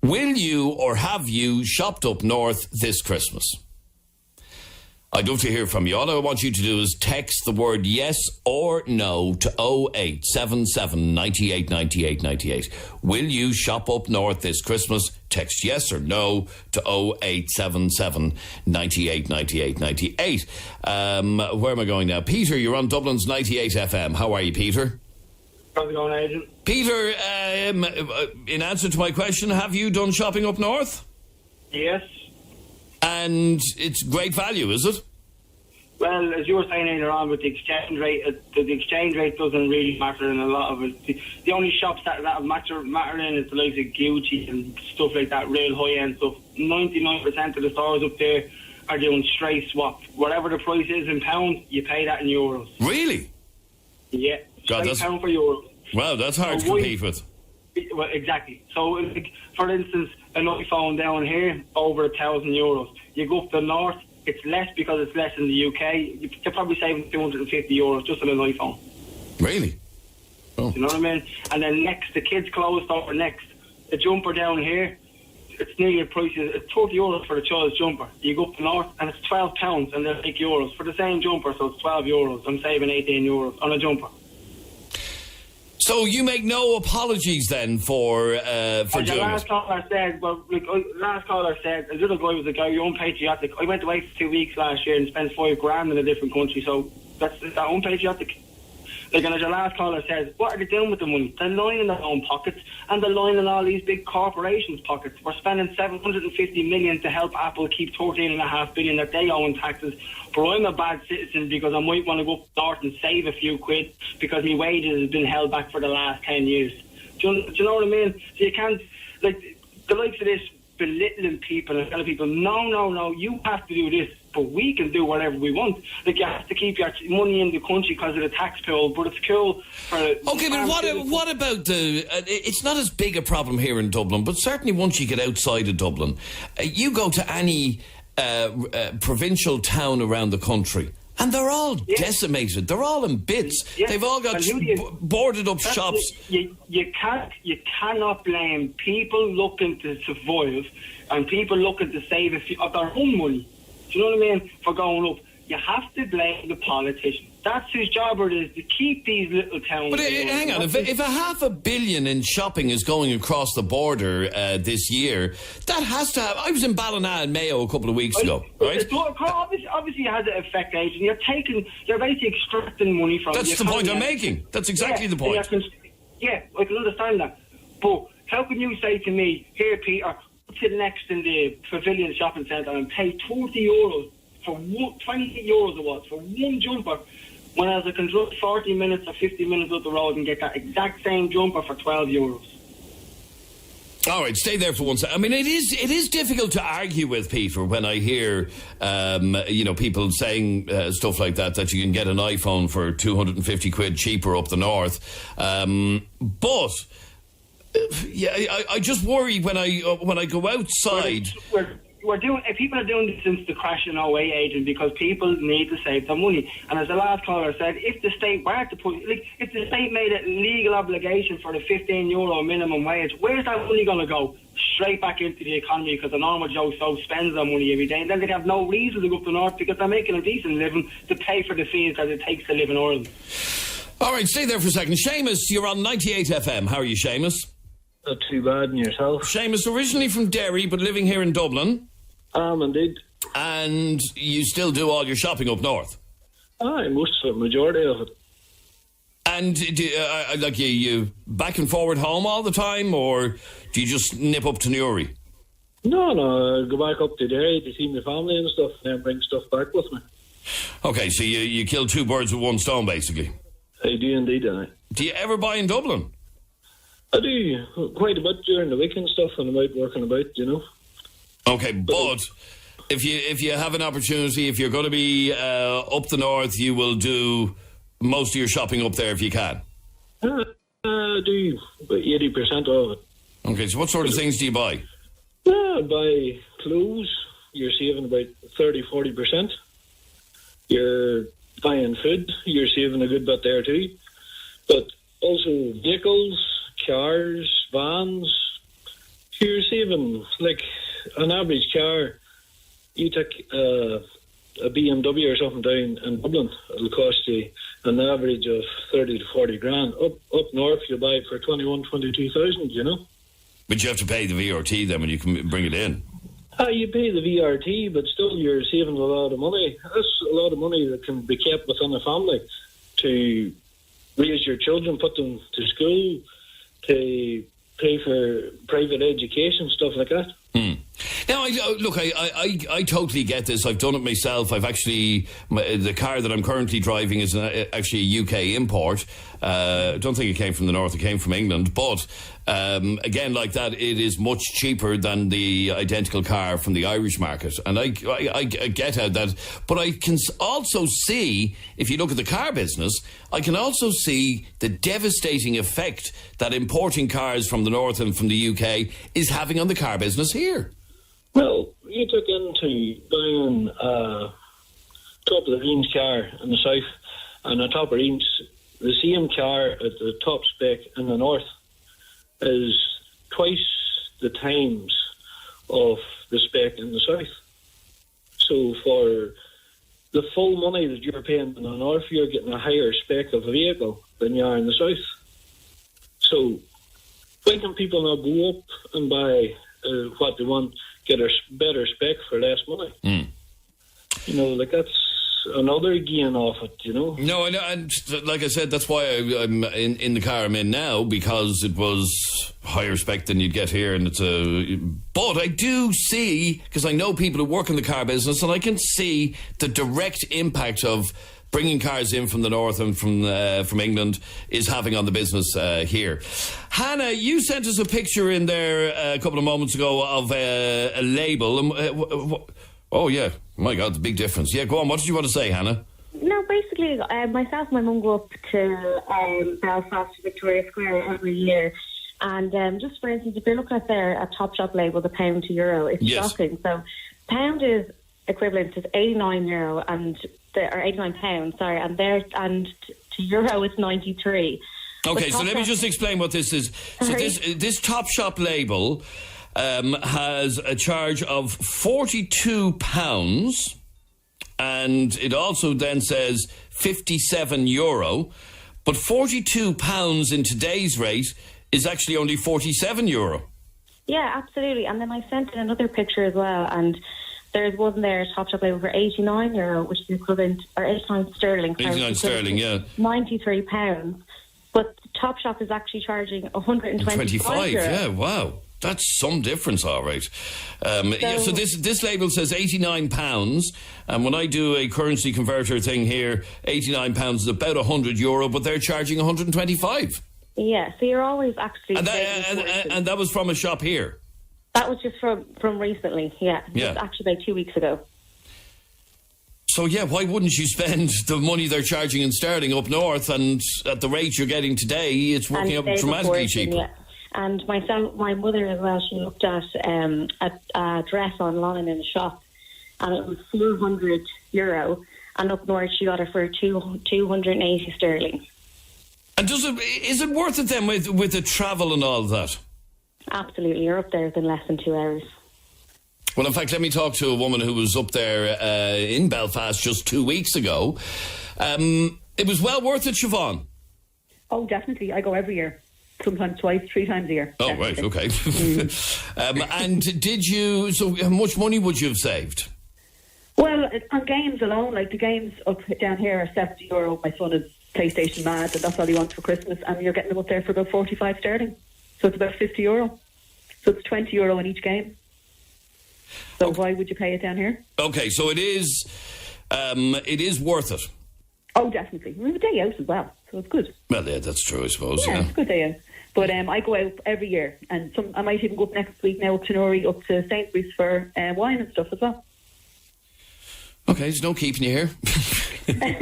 Will you or have you shopped up north this Christmas? I'd love to hear from you. All I want you to do is text the word yes or no to 0877 98 98 98. Will you shop up north this Christmas? Text yes or no to 0877 98 98 98. Where am I going now? Peter, you're on Dublin's 98 FM. How are you, Peter?
How's it going, Adrian?
Peter, in answer to my question, have you done shopping up north?
Yes.
And it's great value, is it?
Well, as you were saying earlier on with the exchange rate, the exchange rate doesn't really matter in a lot of it. The only shops that matter in is the likes of Gucci and stuff like that, real high-end stuff. 99% of the stores up there are doing straight swap. Whatever the price is in pounds, you pay that in euros.
Really?
Yeah.
God,
straight pound for euros.
Wow, that's hard to compete with.
Well, exactly. So, like, for instance, an iPhone down here, over €1,000. You go up the north, it's less because it's less in the UK. You're probably saving €250 just on an iPhone.
Really? Oh.
You know what I mean? And then next, the kids' clothes store next. The jumper down here, it's nearly the price. It's €30 for the child's jumper. You go up the north, and it's £12, and they're €8 for the same jumper. So it's €12. I'm saving €18 on a jumper.
So you make no apologies then for doing
the last
it?
caller said, a little guy was a guy, you're unpatriotic. I went away for 2 weeks last year and spent $5,000 in a different country, so that's unpatriotic. Like, and as your last caller says, what are they doing with the money? They're lining their own pockets, and they're lining all these big corporations' pockets. We're spending $750 million to help Apple keep $13.5 billion that they owe in taxes. But I'm a bad citizen because I might want to go up north and save a few quid because my wages have been held back for the last 10 years. Do you know what I mean? So you can't, like, the likes of this belittling people and telling people, no, you have to do this, but we can do whatever we want. Like, you have to keep your money in the country because of the tax pool, but it's cool for...
Okay, but what about the... it's not as big a problem here in Dublin, but certainly once you get outside of Dublin, you go to any provincial town around the country, and they're all decimated. They're all in bits. They've all got boarded up shops.
You cannot blame people looking to survive and people looking to save a few of their own money. Do you know what I mean? For going up. You have to blame the politicians. That's whose job it is, to keep these little towns...
But hang on, if $500 million in shopping is going across the border this year, that has to have... I was in Ballina and Mayo a couple of weeks ago, right?
Obviously it has an effect, Adrian. You're basically extracting money from...
That's the point I'm making. That's exactly the point.
Yeah, I can understand that. But how can you say to me, here, Peter, sit next in the Pavilion Shopping Centre and pay €40 for €20 it was, for one jumper, when I can drive 40 minutes or 50 minutes up the road and get that exact same jumper for €12.
All right, stay there for 1 second. I mean, it is difficult to argue with, Peter, when I hear, people saying stuff like that you can get an iPhone for 250 quid cheaper up the north. But I just worry when I go outside.
People are doing this since the crash in 08, Adrian, because people need to save their money. And as the last caller said, if the state were to if the state made it a legal obligation for the €15 minimum wage, where's that money going to go? Straight back into the economy, because the normal Joe so spends their money every day, and then they'd have no reason to go up the north because they're making a decent living to pay for the fees that it takes to live in Ireland.
All right, stay there for a second. Seamus, you're on 98 FM. How are you, Seamus?
Not too bad, and yourself?
Seamus, originally from Derry, but living here in Dublin.
Indeed.
And you still do all your shopping up north?
Most of it, majority of it.
And you back and forward home all the time, or do you just nip up to Newry?
No, I go back up to Derry to see my family and stuff, and then bring stuff back with me.
Okay, so you kill two birds with one stone, basically.
I do indeed, I.
Do you ever buy in Dublin?
I do quite a bit during the week and stuff, and I'm out working about, you know.
Okay, but if you have an opportunity, if you're going to be up the north, you will do most of your shopping up there if you can.
I do about 80% of it.
Okay, so what sort of things do you buy?
I buy clothes. You're saving about 30-40%. You're buying food. You're saving a good bit there too. But also vehicles, cars, vans. You're saving, like, an average car. You take a BMW or something down in Dublin, it'll cost you an average of 30 to 40 grand. Up north, you buy it for 21, 22,000, you know.
But you have to pay the VRT then when you can bring it in.
You pay the VRT, but still you're saving a lot of money. That's a lot of money that can be kept within a family to raise your children, put them to school, to pay for private education, stuff like that.
Now, I totally get this. I've done it myself. I've actually, the car that I'm currently driving is actually a UK import. I don't think it came from the north, it came from England. But again, like that, it is much cheaper than the identical car from the Irish market. And I get how that, but I can also see, if you look at the car business, I can also see the devastating effect that importing cars from the north and from the UK is having on the car business here.
Well, you took into buying a top of the range car in the south and a top of range, the same car at the top spec in the north is twice the times of the spec in the south. So for the full money that you're paying in the north, you're getting a higher spec of a vehicle than you are in the south. So why can people not go up and buy what they want, get a better spec for less money? You know, like that's another gain off it, you know.
No, I know, and like I said, that's why I'm in the car I'm in now, because it was higher spec than you'd get here, and but I do see, because I know people who work in the car business, and I can see the direct impact of bringing cars in from the north and from England is having on the business here. Hannah, you sent us a picture in there a couple of moments ago of a label. Oh, yeah. My God, the big difference. Yeah, go on. What did you want to say, Hannah?
No, basically, myself and my mum go up to Belfast, Victoria Square every year. And just for instance, if you're looking at a Topshop label, the pound to euro, it's shocking. So pound is equivalent to €89 or 89 pounds, sorry, and to euro it's 93.
Okay, so let me just explain what this is.
Sorry.
So this Topshop label has a charge of £42, and it also then says €57. But £42 in today's rate is actually only €47.
Yeah, absolutely. And then I sent in another picture as well, and there's one there, Topshop label for €89, which is equivalent, or 89 sterling.
89 sterling, yeah.
£93. But Topshop is actually charging €125.
Yeah, wow. That's some difference, all right. So this label says £89, and when I do a currency converter thing here, £89 is about €100, but they're charging £125.
Yeah, so you're always actually...
And that was from a shop here?
That was just from recently, yeah.
Yeah.
Actually about 2 weeks ago.
So, yeah, why wouldn't you spend the money they're charging in sterling up north, and at the rate you're getting today, it's working out dramatically cheaper?
Yeah. And my mother as well, she looked at a dress online in a shop, and it was €400, and up north she got it for 280 sterling.
And is it worth it then with the travel and all that?
Absolutely, you're up there within less than 2 hours.
Well, in fact, let me talk to a woman who was up there in Belfast just 2 weeks ago. It was well worth it, Siobhan.
Oh, definitely. I go every year. Sometimes twice, 3 times a year.
Oh, definitely. Right, okay. And did you... So how much money would you have saved?
Well, on games alone, like the games up down here are €70. My son is PlayStation mad, and that's all he wants for Christmas, and you're getting them up there for about 45 sterling. So it's about €50. So it's €20 in each game. So why would you pay it down here?
Okay, so it is worth it.
Oh, definitely. We have a day out as well, so it's good.
Well, yeah, that's true, I suppose.
Yeah, it's a good day out. But I go out every year, and I might even go up next week now up to Nori, up to Sainsbury's for wine and stuff as well.
Okay, there's no keeping you here.
No,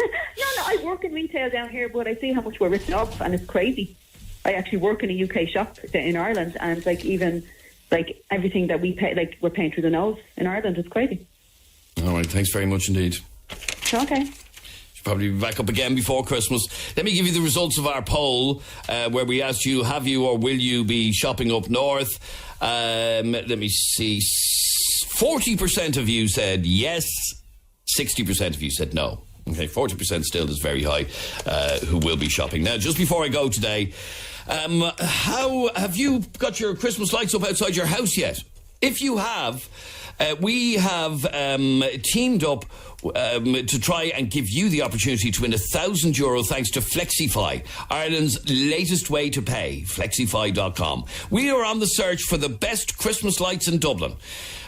I work in retail down here, but I see how much we're written off, and it's crazy. I actually work in a UK shop in Ireland, and even everything that we pay, we're paying through the nose in Ireland. It's crazy.
All right, thanks very much indeed.
Okay.
Should probably be back up again before Christmas. Let me give you the results of our poll, where we asked you, have you or will you be shopping up north? Let me see. 40% of you said yes. 60% of you said no. Okay, 40% still is very high, who will be shopping. Now, just before I go today, how have you got your Christmas lights up outside your house yet? If you have, we have teamed up to try and give you the opportunity to win €1,000 thanks to Flexify, Ireland's latest way to pay, flexify.com. We are on the search for the best Christmas lights in Dublin.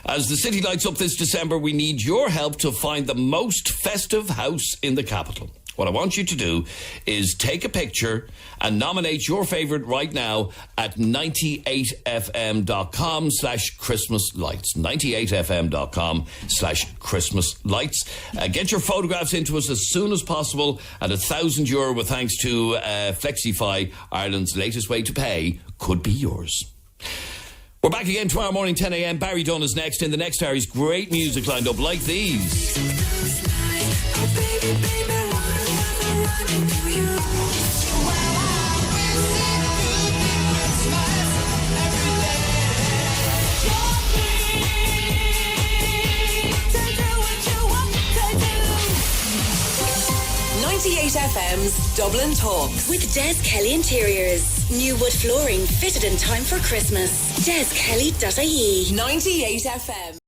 As the city lights up this December, we need your help to find the most festive house in the capital. What I want you to do is take a picture and nominate your favourite right now at 98fm.com/Christmas lights. 98fm.com/Christmas lights. Get your photographs into us as soon as possible, and €1,000 with thanks to Flexify, Ireland's latest way to pay, could be yours. We're back again tomorrow morning, 10 a.m. Barry Dunn is next. In the next hour, he's great music lined up like these.
FM's Dublin Talks
with Des Kelly Interiors. New wood flooring fitted in time for Christmas. DesKelly.ie.
98 FM.